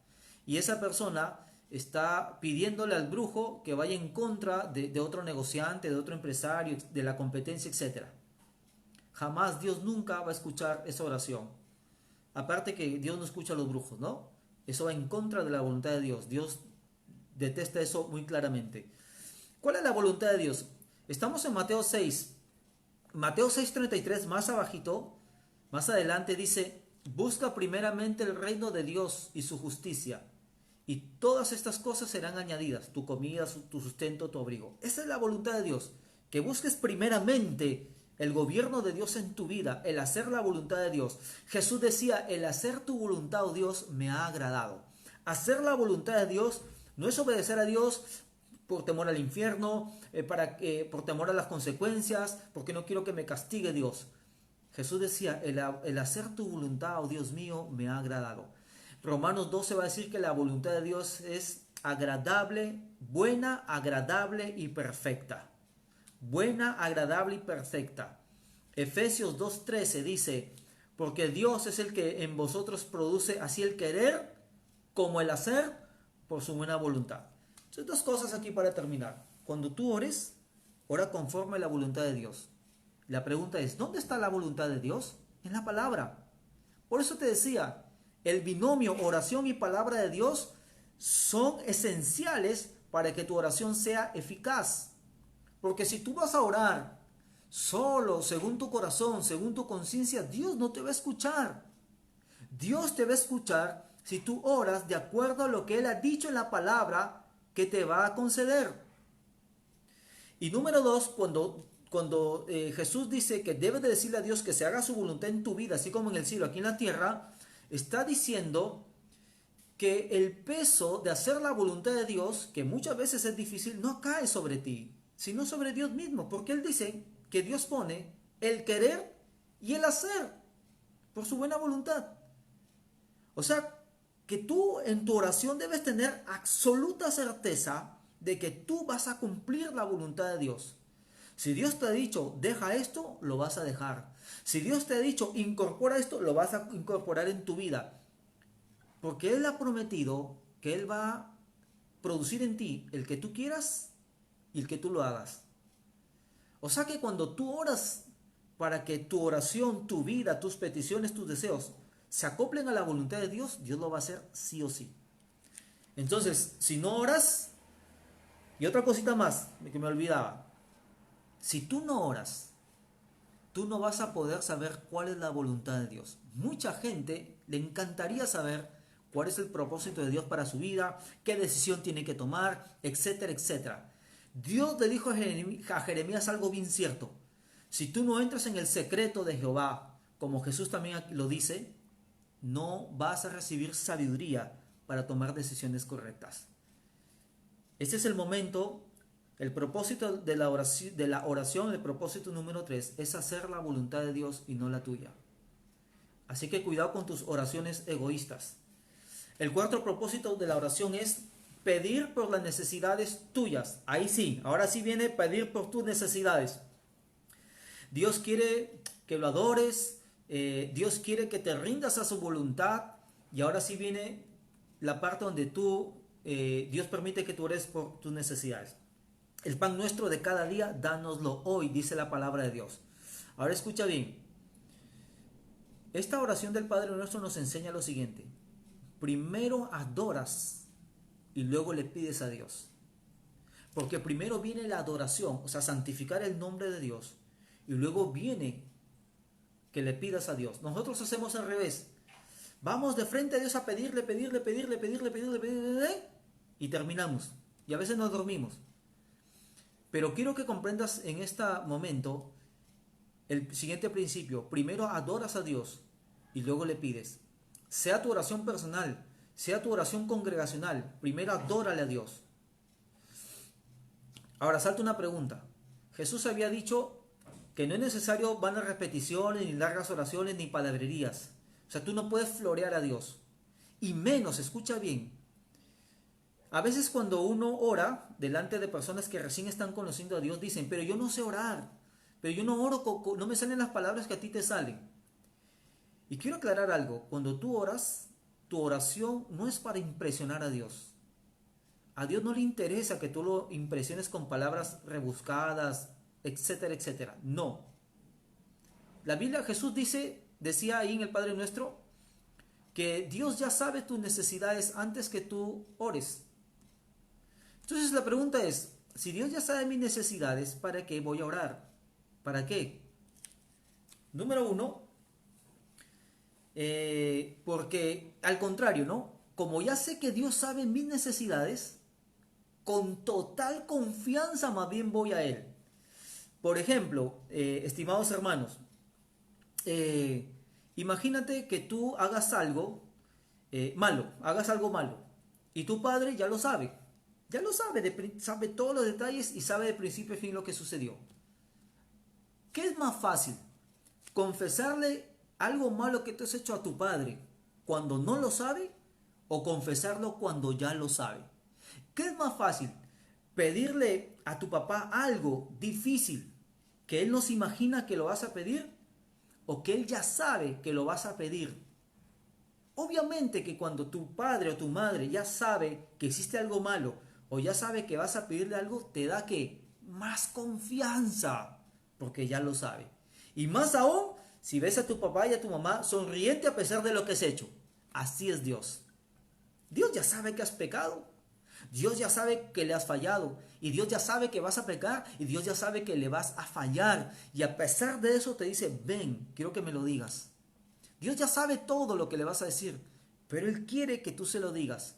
Y esa persona está pidiéndole al brujo que vaya en contra de otro negociante, de otro empresario, de la competencia, etc. Jamás, Dios nunca va a escuchar esa oración. Aparte que Dios no escucha a los brujos, ¿no? Eso va en contra de la voluntad de Dios. Dios detesta eso muy claramente. ¿Cuál es la voluntad de Dios? Estamos en Mateo 6. Mateo 6:33, más abajito, más adelante dice, busca primeramente el reino de Dios y su justicia, y todas estas cosas serán añadidas, tu comida, tu sustento, tu abrigo. Esa es la voluntad de Dios, que busques primeramente el gobierno de Dios en tu vida, el hacer la voluntad de Dios. Jesús decía, el hacer tu voluntad, oh Dios, me ha agradado. Hacer la voluntad de Dios no es obedecer a Dios por temor al infierno, por temor a las consecuencias, porque no quiero que me castigue Dios. Jesús decía, el hacer tu voluntad, oh Dios mío, me ha agradado. Romanos 12 va a decir que la voluntad de Dios es agradable, buena, agradable y perfecta. Buena, agradable y perfecta. Efesios 2:13 dice, porque Dios es el que en vosotros produce así el querer como el hacer por su buena voluntad. Entonces, dos cosas aquí para terminar. Cuando tú ores, ora conforme a la voluntad de Dios. La pregunta es, ¿dónde está la voluntad de Dios? En la palabra. Por eso te decía, el binomio oración y palabra de Dios son esenciales para que tu oración sea eficaz. Porque si tú vas a orar solo según tu corazón, según tu conciencia, Dios no te va a escuchar. Dios te va a escuchar si tú oras de acuerdo a lo que Él ha dicho en la palabra que te va a conceder. Y número dos, cuando Jesús dice que debes de decirle a Dios que se haga su voluntad en tu vida, así como en el cielo, aquí en la tierra, está diciendo que el peso de hacer la voluntad de Dios, que muchas veces es difícil, no cae sobre ti, sino sobre Dios mismo, porque Él dice que Dios pone el querer y el hacer por su buena voluntad. O sea, que tú en tu oración debes tener absoluta certeza de que tú vas a cumplir la voluntad de Dios. Si Dios te ha dicho, deja esto, lo vas a dejar. Si Dios te ha dicho, incorpora esto, lo vas a incorporar en tu vida. Porque Él ha prometido que Él va a producir en ti el que tú quieras y el que tú lo hagas. O sea que cuando tú oras para que tu oración, tu vida, tus peticiones, tus deseos se acoplen a la voluntad de Dios, Dios lo va a hacer sí o sí. Entonces, si no oras, y otra cosita más que me olvidaba, si tú no oras, tú no vas a poder saber cuál es la voluntad de Dios. Mucha gente le encantaría saber cuál es el propósito de Dios para su vida, qué decisión tiene que tomar, etcétera, etcétera. Dios le dijo a Jeremías algo bien cierto. Si tú no entras en el secreto de Jehová, como Jesús también lo dice, no vas a recibir sabiduría para tomar decisiones correctas. Este es el momento, el propósito de la oración, el propósito número 3, es hacer la voluntad de Dios y no la tuya. Así que cuidado con tus oraciones egoístas. El cuarto propósito de la oración es pedir por las necesidades tuyas. Ahí sí, ahora sí viene pedir por tus necesidades. Dios quiere que lo adores, Dios quiere que te rindas a su voluntad, y ahora sí viene la parte donde Dios permite que tú ores por tus necesidades. El pan nuestro de cada día, dánoslo hoy, dice la palabra de Dios. Ahora escucha bien. Esta oración del Padre Nuestro nos enseña lo siguiente. Primero adoras y luego le pides a Dios. Porque primero viene la adoración, o sea, santificar el nombre de Dios, y luego viene que le pidas a Dios. Nosotros hacemos al revés. Vamos de frente a Dios a pedirle, y terminamos. Y a veces nos dormimos. Pero quiero que comprendas en este momento el siguiente principio. Primero adoras a Dios y luego le pides. Sea tu oración personal, sea tu oración congregacional, primero adórale a Dios. Ahora salta una pregunta. Jesús había dicho que no es necesario vanas repeticiones, ni largas oraciones, ni palabrerías. O sea, tú no puedes florear a Dios. Y menos, escucha bien, a veces cuando uno ora delante de personas que recién están conociendo a Dios, dicen, pero yo no sé orar, pero yo no oro, no me salen las palabras que a ti te salen. Y quiero aclarar algo, cuando tú oras, tu oración no es para impresionar a Dios. A Dios no le interesa que tú lo impresiones con palabras rebuscadas, etcétera, etcétera. No. La Biblia, Jesús decía ahí en el Padre Nuestro, que Dios ya sabe tus necesidades antes que tú ores. Entonces la pregunta es, si Dios ya sabe mis necesidades, ¿para qué voy a orar? ¿Para qué? Número uno, porque al contrario, ¿no? Como ya sé que Dios sabe mis necesidades, con total confianza más bien voy a Él. Por ejemplo, estimados hermanos, imagínate que tú hagas algo malo, y tu padre ya lo sabe, sabe todos los detalles y sabe de principio a fin lo que sucedió. ¿Qué es más fácil? ¿Confesarle algo malo que tú has hecho a tu padre cuando no lo sabe o confesarlo cuando ya lo sabe? ¿Qué es más fácil? ¿Pedirle a tu papá algo difícil que él no se imagina que lo vas a pedir o que él ya sabe que lo vas a pedir? Obviamente que cuando tu padre o tu madre ya sabe que hiciste algo malo o ya sabe que vas a pedirle algo, te da ¿qué? Más confianza, porque ya lo sabe. Y más aún, si ves a tu papá y a tu mamá sonriente a pesar de lo que has hecho. Así es Dios. Dios ya sabe que has pecado. Dios ya sabe que le has fallado y Dios ya sabe que vas a pecar y Dios ya sabe que le vas a fallar. Y a pesar de eso te dice, ven, quiero que me lo digas. Dios ya sabe todo lo que le vas a decir, pero Él quiere que tú se lo digas.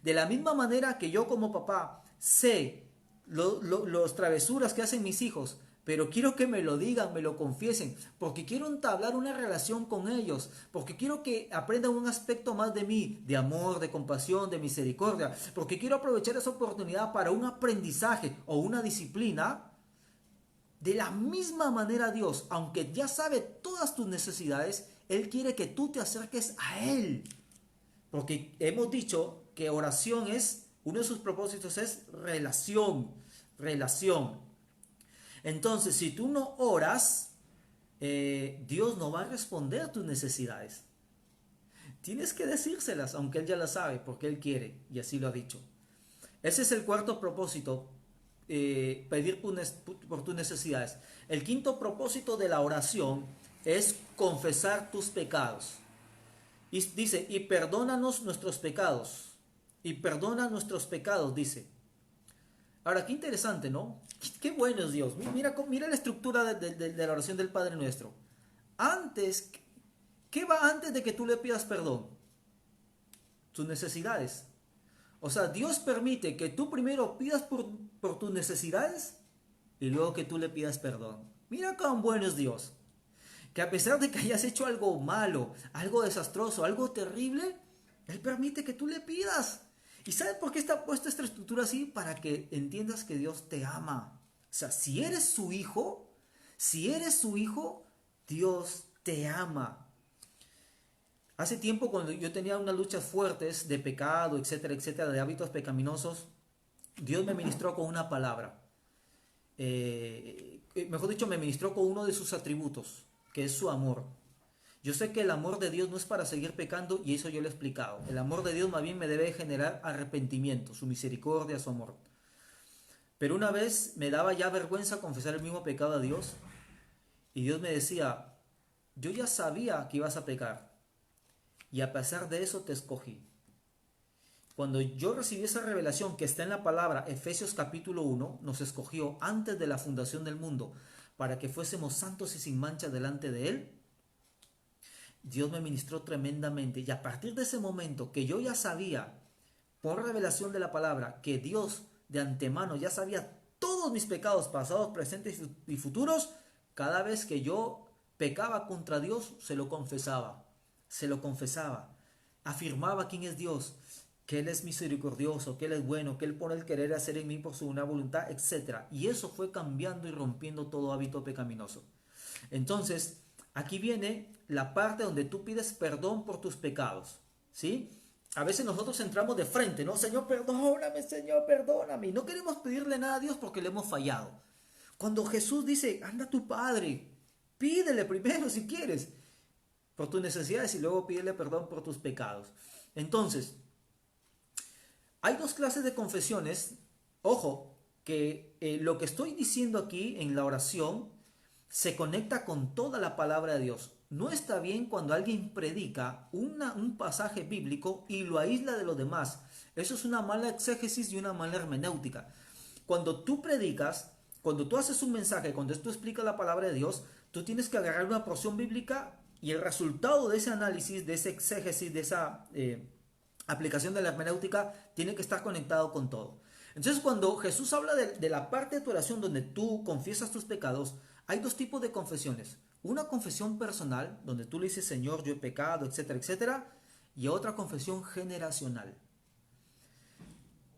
De la misma manera que yo como papá sé los travesuras que hacen mis hijos, pero quiero que me lo digan, me lo confiesen, porque quiero entablar una relación con ellos, porque quiero que aprendan un aspecto más de mí, de amor, de compasión, de misericordia, porque quiero aprovechar esa oportunidad para un aprendizaje o una disciplina. De la misma manera Dios, aunque ya sabe todas tus necesidades, Él quiere que tú te acerques a Él. Porque hemos dicho que oración es, uno de sus propósitos es relación, relación. Entonces, si tú no oras, Dios no va a responder a tus necesidades. Tienes que decírselas, aunque Él ya las sabe, porque Él quiere, y así lo ha dicho. Ese es el cuarto propósito, pedir por tus necesidades. El quinto propósito de la oración es confesar tus pecados. Y dice, y perdónanos nuestros pecados. Y perdona nuestros pecados, dice. Ahora, qué interesante, ¿no? Qué bueno es Dios. Mira la estructura de la oración del Padre Nuestro. Antes, ¿qué va antes de que tú le pidas perdón? Tus necesidades. O sea, Dios permite que tú primero pidas por tus necesidades y luego que tú le pidas perdón. Mira cuán bueno es Dios. Que a pesar de que hayas hecho algo malo, algo desastroso, algo terrible, Él permite que tú le pidas. ¿Y sabes por qué está puesta esta estructura así? Para que entiendas que Dios te ama. O sea, si eres su hijo, Dios te ama. Hace tiempo cuando yo tenía unas luchas fuertes de pecado, etcétera, etcétera, de hábitos pecaminosos, Dios me ministró con una palabra. Mejor dicho, me ministró con uno de sus atributos, que es su amor. Yo sé que el amor de Dios no es para seguir pecando y eso yo lo he explicado. El amor de Dios más bien me debe generar arrepentimiento, su misericordia, su amor. Pero una vez me daba ya vergüenza confesar el mismo pecado a Dios y Dios me decía, yo ya sabía que ibas a pecar y a pesar de eso te escogí. Cuando yo recibí esa revelación que está en la palabra Efesios capítulo 1, nos escogió antes de la fundación del mundo para que fuésemos santos y sin mancha delante de Él. Dios me ministró tremendamente y a partir de ese momento que yo ya sabía por revelación de la palabra que Dios de antemano ya sabía todos mis pecados pasados, presentes y futuros, cada vez que yo pecaba contra Dios se lo confesaba, afirmaba quién es Dios, que Él es misericordioso, que Él es bueno, que Él pone el querer hacer en mí por su buena voluntad, etc. Y eso fue cambiando y rompiendo todo hábito pecaminoso. Entonces, aquí viene la parte donde tú pides perdón por tus pecados, ¿sí? A veces nosotros entramos de frente, ¿no? Señor, perdóname, Señor, perdóname. Y no queremos pedirle nada a Dios porque le hemos fallado. Cuando Jesús dice, anda a tu Padre, pídele primero si quieres por tus necesidades y luego pídele perdón por tus pecados. Entonces, hay dos clases de confesiones. Ojo, que lo que estoy diciendo aquí en la oración se conecta con toda la palabra de Dios. No está bien cuando alguien predica un pasaje bíblico y lo aísla de los demás. Eso es una mala exégesis y una mala hermenéutica. Cuando tú predicas, cuando tú haces un mensaje, cuando tú explicas la palabra de Dios, tú tienes que agarrar una porción bíblica y el resultado de ese análisis, de ese exégesis, de esa aplicación de la hermenéutica, tiene que estar conectado con todo. Entonces, cuando Jesús habla de la parte de tu oración donde tú confiesas tus pecados, hay dos tipos de confesiones. Una confesión personal, donde tú le dices, Señor, yo he pecado, etcétera, etcétera. Y otra confesión generacional.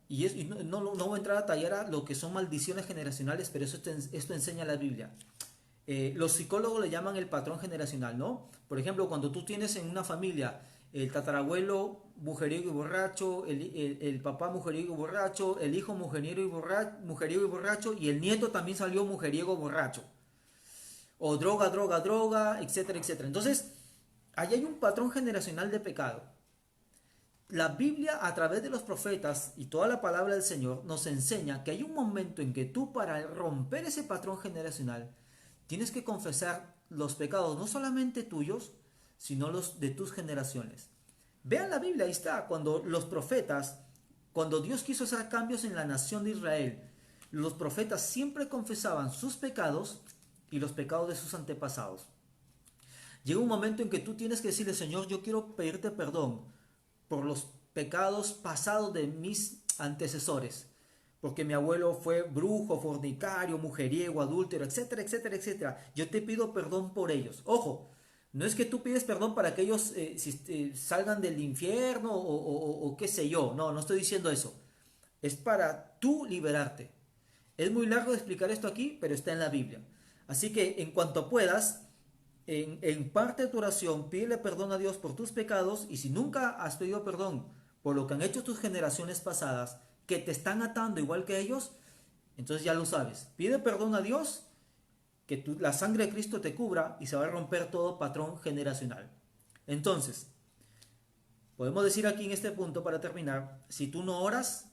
Y no voy a entrar a tallar a lo que son maldiciones generacionales, pero esto enseña la Biblia. Los psicólogos le llaman el patrón generacional, ¿no? Por ejemplo, cuando tú tienes en una familia el tatarabuelo mujeriego y borracho, el papá mujeriego y borracho, el hijo mujeriego y borracho, y el nieto también salió mujeriego borracho. O droga, droga, droga, etcétera, etcétera. Entonces, ahí hay un patrón generacional de pecado. La Biblia, a través de los profetas y toda la palabra del Señor, nos enseña que hay un momento en que tú, para romper ese patrón generacional, tienes que confesar los pecados, no solamente tuyos, sino los de tus generaciones. Vean la Biblia, ahí está, cuando los profetas Cuando Dios quiso hacer cambios en la nación de Israel, los profetas siempre confesaban sus pecados y los pecados de sus antepasados. Llega un momento en que tú tienes que decirle, Señor, yo quiero pedirte perdón por los pecados pasados de mis antecesores, porque mi abuelo fue brujo, fornicario, mujeriego, adúltero, etcétera, etcétera, etcétera. Yo te pido perdón por ellos. Ojo, no es que tú pides perdón para que ellos salgan del infierno o qué sé yo. No, no estoy diciendo eso. Es para tú liberarte. Es muy largo de explicar esto aquí, pero está en la Biblia. Así que en cuanto puedas, en parte de tu oración, pídele perdón a Dios por tus pecados, y si nunca has pedido perdón por lo que han hecho tus generaciones pasadas, que te están atando igual que ellos, entonces ya lo sabes. Pide perdón a Dios, que la sangre de Cristo te cubra y se va a romper todo patrón generacional. Entonces, podemos decir aquí en este punto para terminar, si tú no oras,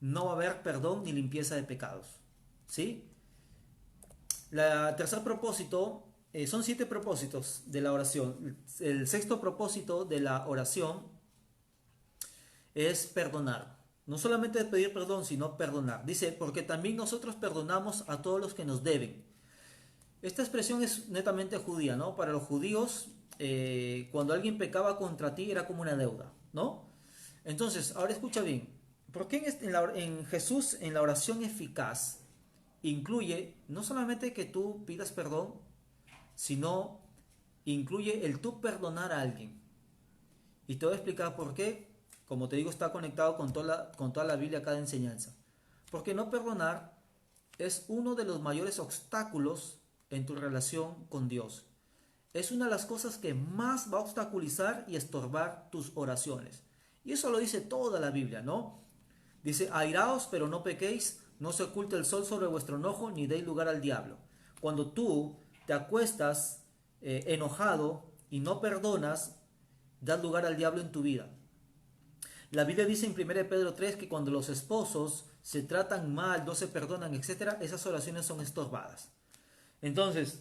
no va a haber perdón ni limpieza de pecados. ¿Sí? El tercer propósito, son 7 propósitos de la oración. El sexto propósito de la oración es perdonar. No solamente pedir perdón, sino perdonar. Dice, porque también nosotros perdonamos a todos los que nos deben. Esta expresión es netamente judía, ¿no? Para los judíos, cuando alguien pecaba contra ti era como una deuda, ¿no? Entonces, ahora escucha bien. ¿Por qué en Jesús, en la oración eficaz, incluye no solamente que tú pidas perdón, sino incluye el tú perdonar a alguien? Y te voy a explicar por qué. Como te digo, está conectado con toda la Biblia, cada enseñanza. Porque no perdonar es uno de los mayores obstáculos en tu relación con Dios. Es una de las cosas que más va a obstaculizar y estorbar tus oraciones. Y eso lo dice toda la Biblia, ¿no? Dice, airaos, pero no pequéis, no se oculte el sol sobre vuestro enojo, ni deis lugar al diablo. Cuando tú te acuestas enojado y no perdonas, das lugar al diablo en tu vida. La Biblia dice en 1 Pedro 3 que cuando los esposos se tratan mal, no se perdonan, etc., esas oraciones son estorbadas. Entonces,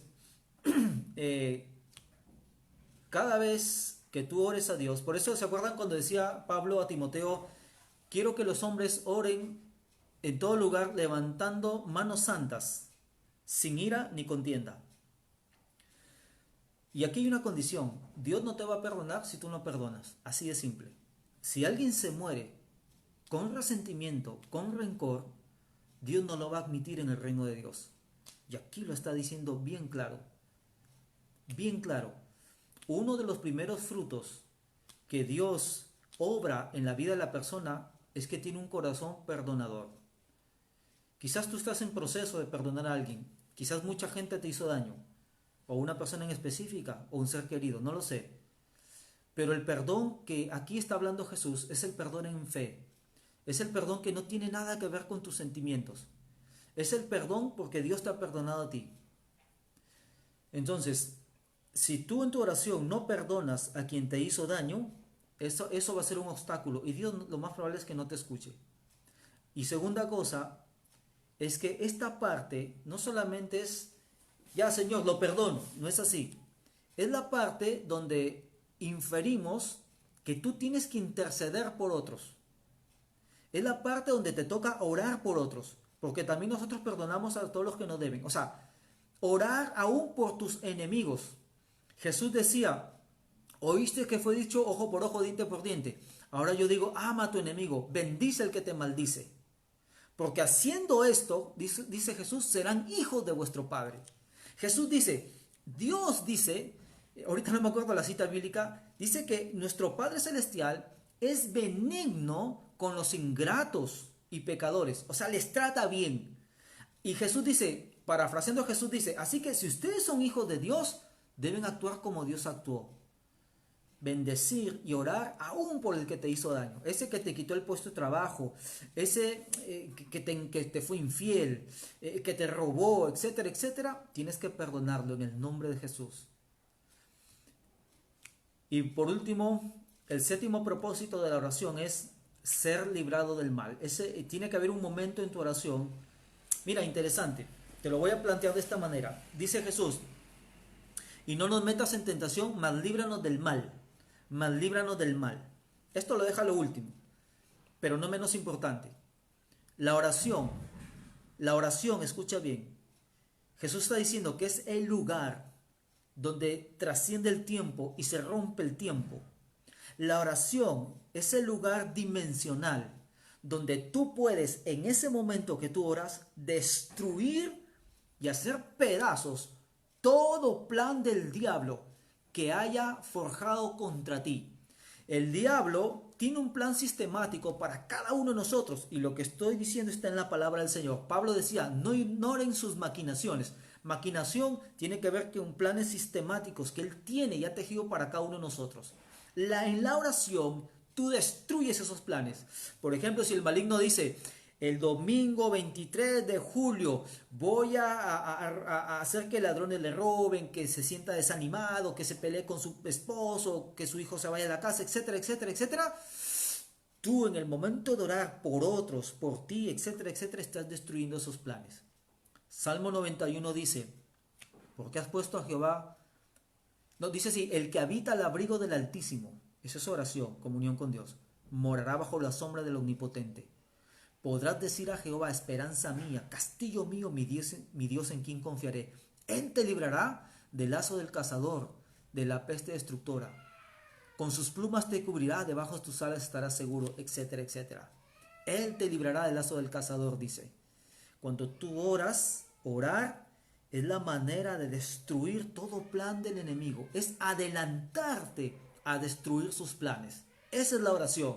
cada vez que tú ores a Dios, por eso se acuerdan cuando decía Pablo a Timoteo, quiero que los hombres oren en todo lugar levantando manos santas, sin ira ni contienda. Y aquí hay una condición, Dios no te va a perdonar si tú no perdonas, así de simple. Si alguien se muere con resentimiento, con rencor, Dios no lo va a admitir en el reino de Dios. Y aquí lo está diciendo bien claro. Bien claro. Uno de los primeros frutos que Dios obra en la vida de la persona es que tiene un corazón perdonador. Quizás tú estás en proceso de perdonar a alguien. Quizás mucha gente te hizo daño. O una persona en específica, o un ser querido, no lo sé. Pero el perdón que aquí está hablando Jesús es el perdón en fe. Es el perdón que no tiene nada que ver con tus sentimientos. Es el perdón porque Dios te ha perdonado a ti. Entonces, si tú en tu oración no perdonas a quien te hizo daño, eso va a ser un obstáculo. Y Dios lo más probable es que no te escuche. Y segunda cosa, es que esta parte no solamente es, ya Señor, lo perdono. No es así. Es la parte donde inferimos que tú tienes que interceder por otros. Es la parte donde te toca orar por otros, porque también nosotros perdonamos a todos los que nos deben. O sea, orar aún por tus enemigos. Jesús decía, oíste que fue dicho ojo por ojo, diente por diente. Ahora yo digo, ama a tu enemigo, bendice al que te maldice. Porque haciendo esto, dice Jesús, serán hijos de vuestro Padre. Jesús dice, Dios dice, ahorita no me acuerdo la cita bíblica, dice que nuestro Padre Celestial es benigno con los ingratos y pecadores. O sea, les trata bien. Y Jesús dice, parafraseando Jesús dice, así que si ustedes son hijos de Dios, deben actuar como Dios actuó. Bendecir y orar aún por el que te hizo daño. Ese que te quitó el puesto de trabajo, ese que te fue infiel, que te robó, etcétera, etcétera. Tienes que perdonarlo en el nombre de Jesús. Y por último, el séptimo propósito de la oración es ser librado del mal. Tiene que haber un momento en tu oración. Mira, interesante. Te lo voy a plantear de esta manera. Dice Jesús, y no nos metas en tentación, mas líbranos del mal. Mas líbranos del mal. Esto lo deja lo último. pero no menos importante, la oración. La oración, escucha bien. Jesús está diciendo que es el lugar donde trasciende el tiempo y se rompe el tiempo. La oración es el lugar dimensional donde tú puedes, en ese momento que tú oras, destruir y hacer pedazos todo plan del diablo que haya forjado contra ti. El diablo tiene un plan sistemático para cada uno de nosotros, y lo que estoy diciendo está en la palabra del Señor. Pablo decía, no ignoren sus maquinaciones. Maquinación tiene que ver con planes sistemáticos que Él tiene y ha tejido para cada uno de nosotros. En la oración tú destruyes esos planes. Por ejemplo, si el maligno dice, el domingo 23 de julio voy a hacer que ladrones le roben, que se sienta desanimado, que se pelee con su esposo, que su hijo se vaya a la casa, etcétera, etcétera, etcétera. Tú en el momento de orar por otros, por ti, etcétera, etcétera, estás destruyendo esos planes. Salmo 91 dice, porque has puesto a Jehová, no, dice así, el que habita al abrigo del Altísimo, esa es oración, comunión con Dios, morará bajo la sombra del Omnipotente. Podrás decir a Jehová, esperanza mía, castillo mío, mi Dios en quien confiaré. Él te librará del lazo del cazador, de la peste destructora. Con sus plumas te cubrirá, debajo de tus alas estarás seguro, etcétera, etcétera. Él te librará del lazo del cazador, dice. Cuando tú oras, orar es la manera de destruir todo plan del enemigo. Es adelantarte a destruir sus planes. Esa es la oración.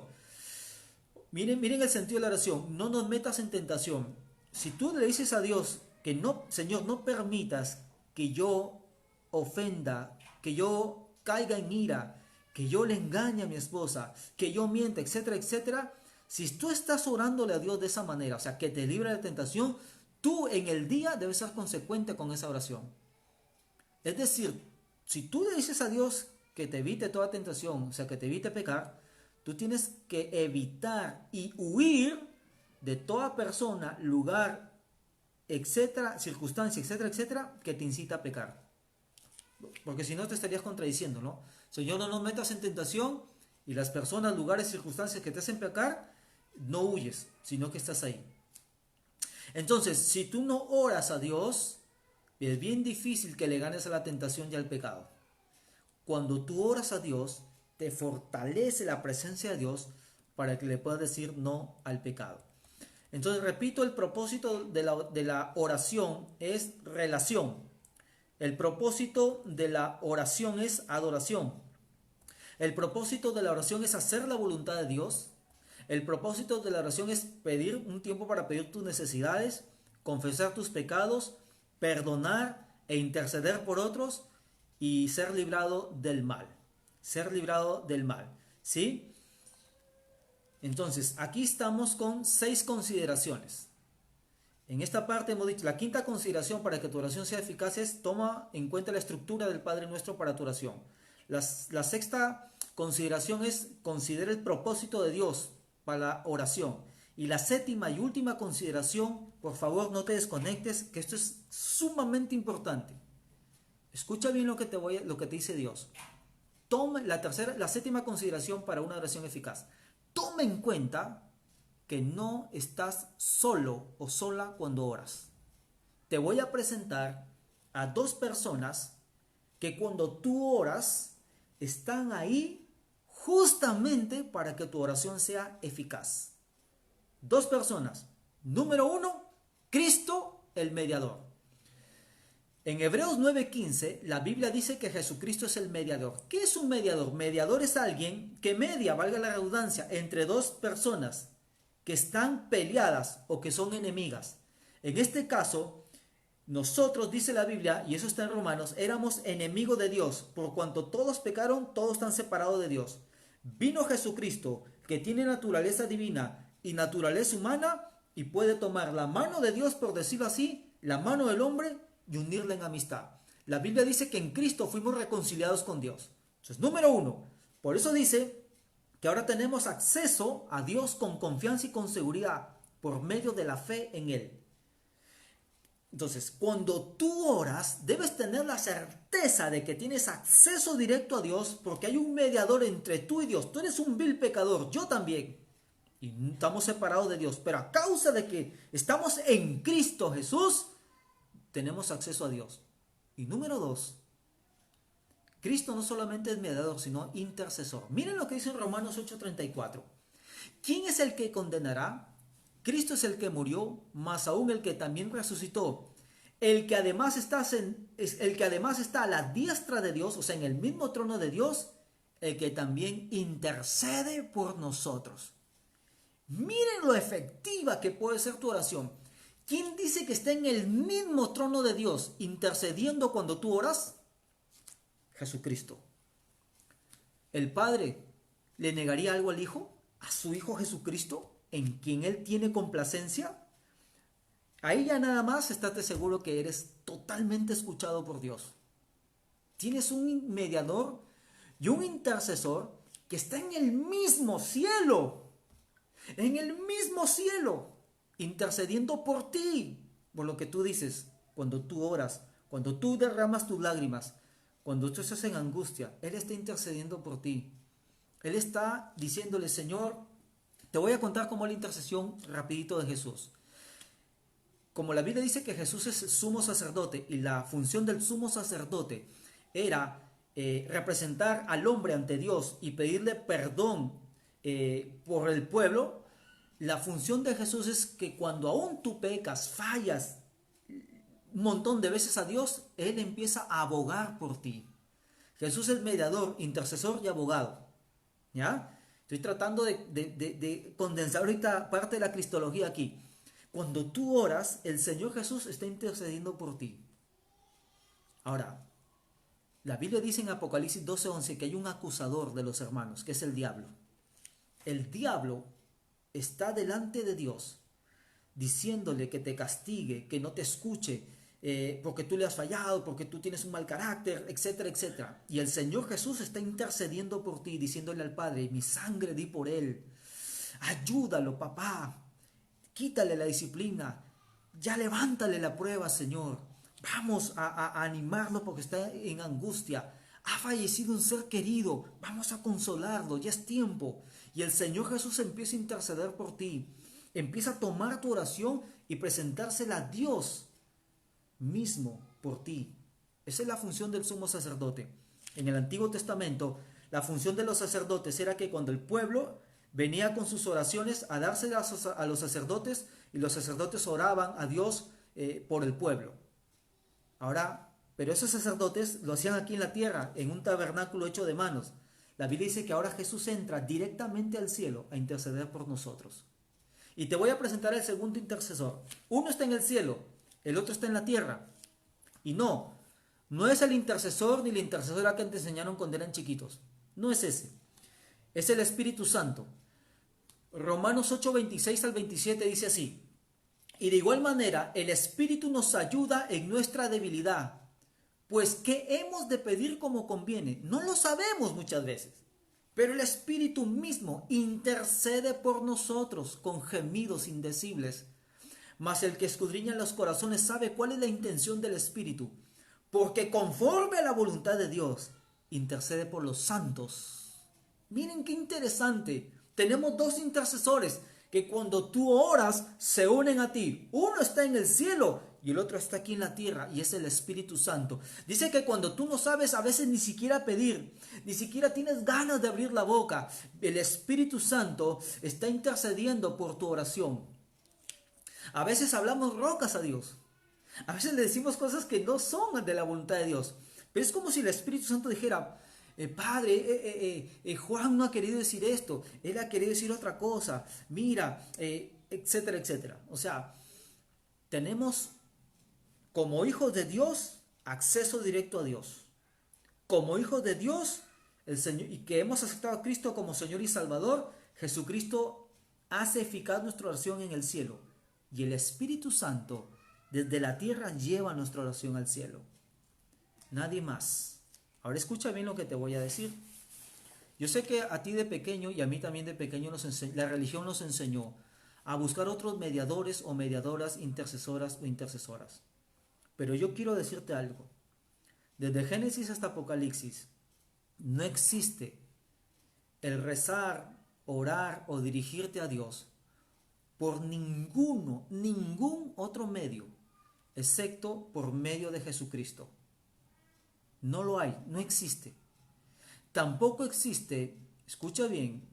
Miren el sentido de la oración. No nos metas en tentación. Si tú le dices a Dios que no, Señor, no permitas que yo ofenda, que yo caiga en ira, que yo le engañe a mi esposa, que yo mienta, etcétera, etcétera. Si tú estás orándole a Dios de esa manera, o sea, que te libre de la tentación, tú en el día debes ser consecuente con esa oración. Es decir, si tú le dices a Dios que te evite toda tentación, o sea, que te evite pecar, tú tienes que evitar y huir de toda persona, lugar, etcétera, circunstancia, etcétera, etcétera, que te incita a pecar. Porque si no te estarías contradiciendo, ¿no? Señor, no nos metas en tentación, y las personas, lugares, circunstancias que te hacen pecar, no huyes, sino que estás ahí. Entonces, si tú no oras a Dios, es bien difícil que le ganes a la tentación y al pecado. Cuando tú oras a Dios, te fortalece la presencia de Dios para que le puedas decir no al pecado. Entonces, repito, el propósito de la oración es relación. El propósito de la oración es adoración. El propósito de la oración es hacer la voluntad de Dios. El propósito de la oración es pedir un tiempo para pedir tus necesidades, confesar tus pecados, perdonar e interceder por otros y ser librado del mal. Ser librado del mal. ¿Sí? Entonces, aquí estamos con 6 consideraciones. En esta parte hemos dicho, la quinta consideración para que tu oración sea eficaz es toma en cuenta la estructura del Padre Nuestro para tu oración. La sexta consideración es considera el propósito de Dios para la oración. Y la séptima y última consideración, por favor no te desconectes, que esto es sumamente importante. Escucha bien lo que te dice Dios. Toma la séptima consideración para una oración eficaz. Toma en cuenta que no estás solo o sola cuando oras. Te voy a presentar a 2 personas que cuando tú oras están ahí justamente para que tu oración sea eficaz. 2 personas. Número 1, Cristo el mediador. En Hebreos 9:15 la Biblia dice que Jesucristo es el mediador. ¿Qué es un mediador? Mediador es alguien que media, valga la redundancia, entre 2 personas que están peleadas o que son enemigas. En este caso, nosotros, dice la Biblia, y eso está en Romanos, éramos enemigos de Dios, por cuanto todos pecaron, todos están separados de Dios. Vino Jesucristo, que tiene naturaleza divina y naturaleza humana, y puede tomar la mano de Dios, por decirlo así, la mano del hombre, y unirla en amistad. La Biblia dice que en Cristo fuimos reconciliados con Dios. Entonces, número 1, por eso dice que ahora tenemos acceso a Dios con confianza y con seguridad por medio de la fe en Él. Entonces, cuando tú oras, debes tener la certeza de que tienes acceso directo a Dios porque hay un mediador entre tú y Dios. Tú eres un vil pecador, yo también. y estamos separados de Dios, pero a causa de que estamos en Cristo Jesús, tenemos acceso a Dios. Y número dos, Cristo no solamente es mediador, sino intercesor. Miren lo que dice en Romanos 8:34. ¿Quién es el que condenará? Cristo es el que murió, más aún el que también resucitó. El que además está a la diestra de Dios, o sea, en el mismo trono de Dios, el que también intercede por nosotros. Miren lo efectiva que puede ser tu oración. ¿Quién dice que está en el mismo trono de Dios intercediendo cuando tú oras? Jesucristo. ¿El Padre le negaría algo al Hijo? ¿A su Hijo Jesucristo? ¿En quien Él tiene complacencia? Ahí ya nada más estate seguro que eres totalmente escuchado por Dios. Tienes un mediador y un intercesor que está en el mismo cielo. En el mismo cielo. Intercediendo por ti. Por lo que tú dices. Cuando tú oras. Cuando tú derramas tus lágrimas. Cuando tú estás en angustia. Él está intercediendo por ti. Él está diciéndole, Señor, te voy a contar cómo la intercesión rapidito de Jesús. Como la Biblia dice que Jesús es sumo sacerdote y la función del sumo sacerdote era representar al hombre ante Dios y pedirle perdón por el pueblo, la función de Jesús es que cuando aún tú pecas, fallas un montón de veces a Dios, Él empieza a abogar por ti. Jesús es mediador, intercesor y abogado. ¿Ya? Estoy tratando de condensar ahorita parte de la cristología aquí. Cuando tú oras, el Señor Jesús está intercediendo por ti. Ahora, la Biblia dice en Apocalipsis 12:11 que hay un acusador de los hermanos, que es el diablo. El diablo está delante de Dios, diciéndole que te castigue, que no te escuche, porque tú le has fallado, porque tú tienes un mal carácter, etcétera, etcétera. Y el Señor Jesús está intercediendo por ti, diciéndole al Padre, mi sangre di por él. Ayúdalo, papá. Quítale la disciplina. Ya levántale la prueba, Señor. Vamos a animarlo porque está en angustia. Ha fallecido un ser querido. Vamos a consolarlo. Ya es tiempo. Y el Señor Jesús empieza a interceder por ti. Empieza a tomar tu oración y presentársela a Dios mismo por ti. Esa es la función del sumo sacerdote. En el Antiguo Testamento, la función de los sacerdotes era que cuando el pueblo venía con sus oraciones a dárselas a los sacerdotes y los sacerdotes oraban a Dios por el pueblo. Ahora, pero esos sacerdotes lo hacían aquí en la tierra, en un tabernáculo hecho de manos. La Biblia dice que ahora Jesús entra directamente al cielo a interceder por nosotros. Y te voy a presentar el segundo intercesor. Uno está en el cielo, el otro está en la tierra. Y no es el intercesor ni la intercesora que te enseñaron cuando eran chiquitos. No es ese. Es el Espíritu Santo. Romanos 8:26 al 27 dice así. Y de igual manera, el Espíritu nos ayuda en nuestra debilidad. Pues, ¿qué hemos de pedir como conviene? No lo sabemos muchas veces. Pero el Espíritu mismo intercede por nosotros con gemidos indecibles. Mas el que escudriña los corazones sabe cuál es la intención del Espíritu, porque conforme a la voluntad de Dios, intercede por los santos. Miren qué interesante. Tenemos dos intercesores que cuando tú oras se unen a ti. Uno está en el cielo y el otro está aquí en la tierra y es el Espíritu Santo. Dice que cuando tú no sabes a veces ni siquiera pedir, ni siquiera tienes ganas de abrir la boca, el Espíritu Santo está intercediendo por tu oración. A veces hablamos rocas a Dios. A veces le decimos cosas que no son de la voluntad de Dios. Pero es como si el Espíritu Santo dijera, Padre, Juan no ha querido decir esto, él ha querido decir otra cosa, mira, etcétera, etcétera. O sea, tenemos como hijos de Dios acceso directo a Dios. Como hijos de Dios, el Señor, y que hemos aceptado a Cristo como Señor y Salvador, Jesucristo hace eficaz nuestra oración en el cielo. Y el Espíritu Santo desde la tierra lleva nuestra oración al cielo. Nadie más. Ahora escucha bien lo que te voy a decir. Yo sé que a ti de pequeño y a mí también de pequeño la religión nos enseñó a buscar otros mediadores o mediadoras, intercesoras o intercesoras. Pero yo quiero decirte algo. Desde Génesis hasta Apocalipsis no existe el rezar orar o dirigirte a Dios por ningún otro medio, excepto por medio de Jesucristo. No lo hay, no existe. Tampoco existe, escucha bien,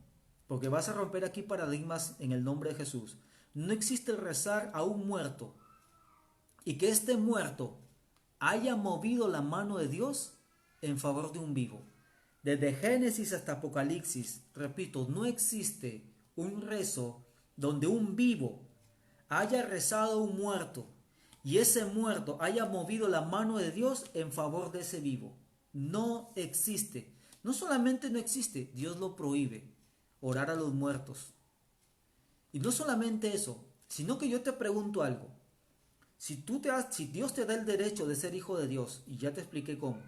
porque vas a romper aquí paradigmas en el nombre de Jesús. No existe el rezar a un muerto y que este muerto haya movido la mano de Dios en favor de un vivo. Desde Génesis hasta Apocalipsis, repito, no existe un rezo donde un vivo haya rezado a un muerto y ese muerto haya movido la mano de Dios en favor de ese vivo. No existe. No solamente no existe, Dios lo prohíbe, orar a los muertos. Y no solamente eso, sino que yo te pregunto algo. Si Dios te da el derecho de ser hijo de Dios, y ya te expliqué cómo,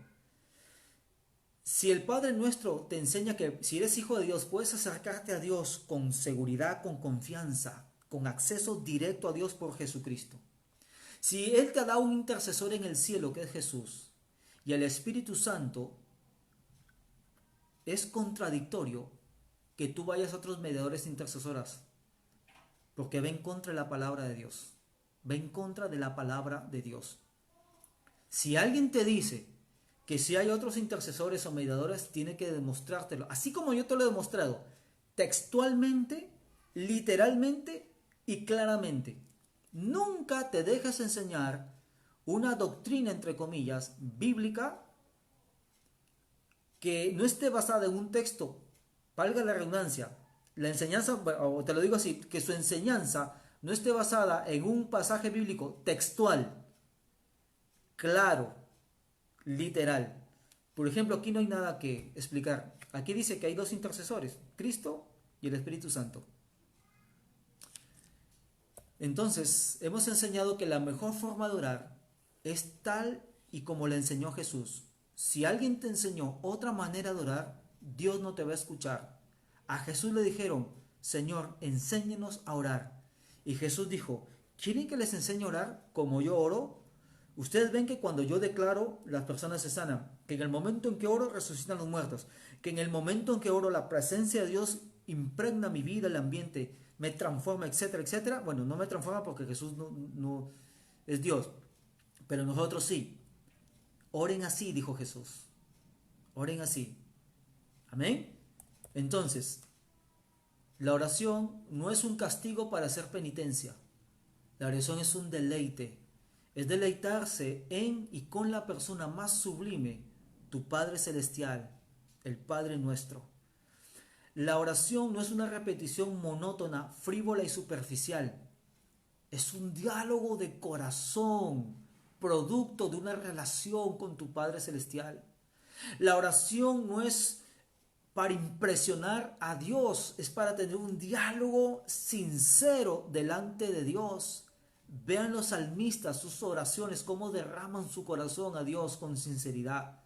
si el Padre Nuestro te enseña que si eres hijo de Dios puedes acercarte a Dios con seguridad, con confianza, con acceso directo a Dios por Jesucristo. Si Él te ha dado un intercesor en el cielo que es Jesús y el Espíritu Santo, es contradictorio que tú vayas a otros mediadores intercesoras porque va en contra de la palabra de Dios. Va en contra de la palabra de Dios. Si alguien te dice que si hay otros intercesores o mediadores, tiene que demostrártelo. Así como yo te lo he demostrado, textualmente, literalmente y claramente. Nunca te dejes enseñar una doctrina, entre comillas, bíblica que no esté basada en un texto, valga la redundancia. La enseñanza, o te lo digo así, que su enseñanza no esté basada en un pasaje bíblico textual, claro, literal. Por ejemplo, aquí no hay nada que explicar. Aquí dice que hay dos intercesores, Cristo y el Espíritu Santo. Entonces, hemos enseñado que la mejor forma de orar es tal y como le enseñó Jesús. Si alguien te enseñó otra manera de orar, Dios no te va a escuchar. A Jesús le dijeron, Señor, enséñenos a orar. Y Jesús dijo, ¿quieren que les enseñe a orar como yo oro? Ustedes ven que cuando yo declaro, las personas se sanan. Que en el momento en que oro, resucitan los muertos. Que en el momento en que oro, la presencia de Dios impregna mi vida, el ambiente, me transforma, etcétera, etcétera. Bueno, no me transforma porque Jesús no es Dios. Pero nosotros sí. Oren así, dijo Jesús. Oren así. Amén. Entonces, la oración no es un castigo para hacer penitencia. La oración es un deleite. Es deleitarse en y con la persona más sublime, tu Padre Celestial, el Padre nuestro. La oración no es una repetición monótona, frívola y superficial. Es un diálogo de corazón, producto de una relación con tu Padre Celestial. La oración no es para impresionar a Dios, es para tener un diálogo sincero delante de Dios. Vean los salmistas, sus oraciones, cómo derraman su corazón a Dios con sinceridad.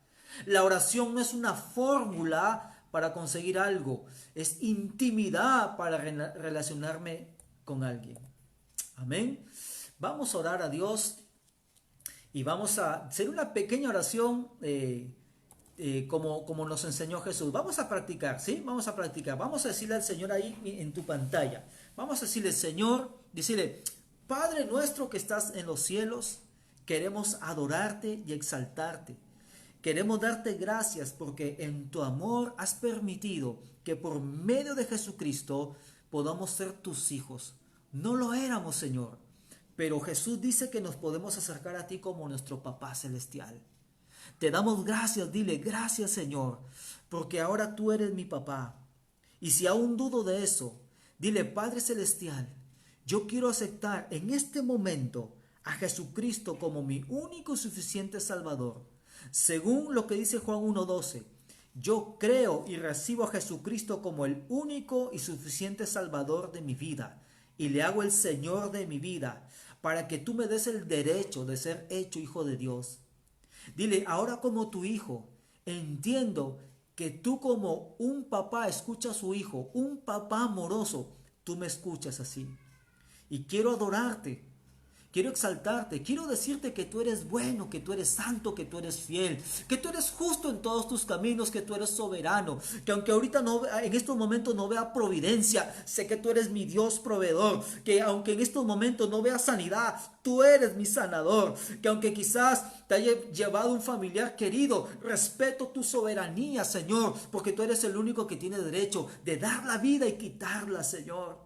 La oración no es una fórmula para conseguir algo, es intimidad para relacionarme con alguien. Amén. Vamos a orar a Dios y vamos a hacer una pequeña oración como nos enseñó Jesús. Vamos a practicar, ¿sí? Vamos a practicar. Vamos a decirle al Señor ahí en tu pantalla. Vamos a decirle, Señor, decirle, Padre nuestro que estás en los cielos, queremos adorarte y exaltarte. Queremos darte gracias porque en tu amor has permitido que por medio de Jesucristo podamos ser tus hijos. No lo éramos, Señor, pero Jesús dice que nos podemos acercar a ti como nuestro Papá Celestial. Te damos gracias, dile gracias, Señor, porque ahora tú eres mi papá. Y si aún dudo de eso, dile, Padre Celestial, yo quiero aceptar en este momento a Jesucristo como mi único y suficiente Salvador. Según lo que dice Juan 1:12, yo creo y recibo a Jesucristo como el único y suficiente Salvador de mi vida y le hago el Señor de mi vida para que tú me des el derecho de ser hecho hijo de Dios. Dile, ahora como tu hijo, entiendo que tú como un papá escucha a su hijo, un papá amoroso, tú me escuchas así. Y quiero adorarte, quiero exaltarte, quiero decirte que tú eres bueno, que tú eres santo, que tú eres fiel, que tú eres justo en todos tus caminos, que tú eres soberano, que aunque ahorita en estos momentos no vea providencia, sé que tú eres mi Dios proveedor, que aunque en estos momentos no vea sanidad, tú eres mi sanador, que aunque quizás te haya llevado un familiar querido, respeto tu soberanía, Señor, porque tú eres el único que tiene derecho de dar la vida y quitarla, Señor.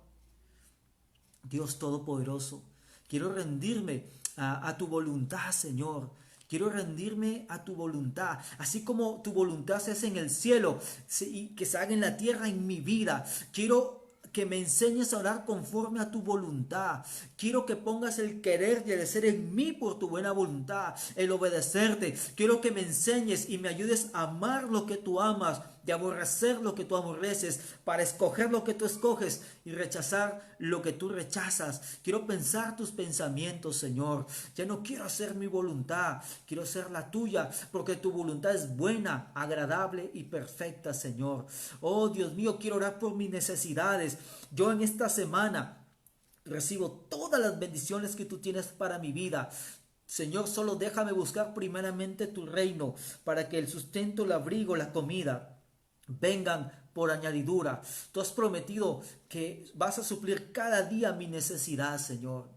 Dios Todopoderoso, quiero rendirme a tu voluntad, Señor. Quiero rendirme a tu voluntad, así como tu voluntad se hace en el cielo y que se haga en la tierra en mi vida. Quiero que me enseñes a orar conforme a tu voluntad. Quiero que pongas el querer y el ser en mí por tu buena voluntad, el obedecerte. Quiero que me enseñes y me ayudes a amar lo que tú amas, de aborrecer lo que tú aborreces, para escoger lo que tú escoges y rechazar lo que tú rechazas. Quiero pensar tus pensamientos, Señor. Ya no quiero hacer mi voluntad, quiero hacer la tuya, porque tu voluntad es buena, agradable y perfecta, Señor. Oh Dios mío, quiero orar por mis necesidades. Yo en esta semana recibo todas las bendiciones que tú tienes para mi vida. Señor, solo déjame buscar primeramente tu reino, para que el sustento, el abrigo, la comida vengan por añadidura. Tú has prometido que vas a suplir cada día mi necesidad, Señor.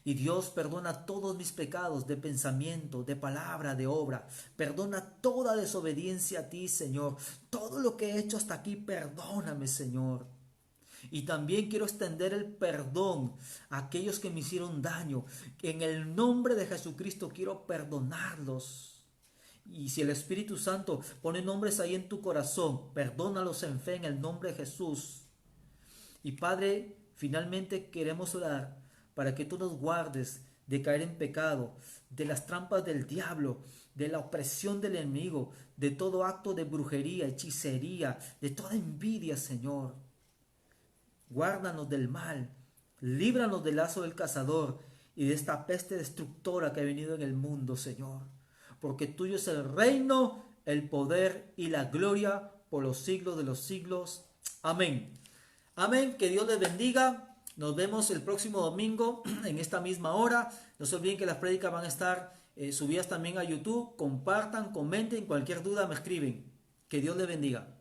Y Dios, perdona todos mis pecados de pensamiento, de palabra, de obra. Perdona toda desobediencia a ti, Señor. Todo lo que he hecho hasta aquí, perdóname, Señor. Y también quiero extender el perdón a aquellos que me hicieron daño. En el nombre de Jesucristo quiero perdonarlos. Y si el Espíritu Santo pone nombres ahí en tu corazón, perdónalos en fe en el nombre de Jesús. Y Padre, finalmente queremos orar para que tú nos guardes de caer en pecado, de las trampas del diablo, de la opresión del enemigo, de todo acto de brujería, hechicería, de toda envidia, Señor. Guárdanos del mal, líbranos del lazo del cazador y de esta peste destructora que ha venido en el mundo, Señor. Porque tuyo es el reino, el poder y la gloria por los siglos de los siglos. Amén. Amén. Que Dios les bendiga. Nos vemos el próximo domingo en esta misma hora. No se olviden que las prédicas van a estar subidas también a YouTube. Compartan, comenten. Cualquier duda me escriben. Que Dios les bendiga.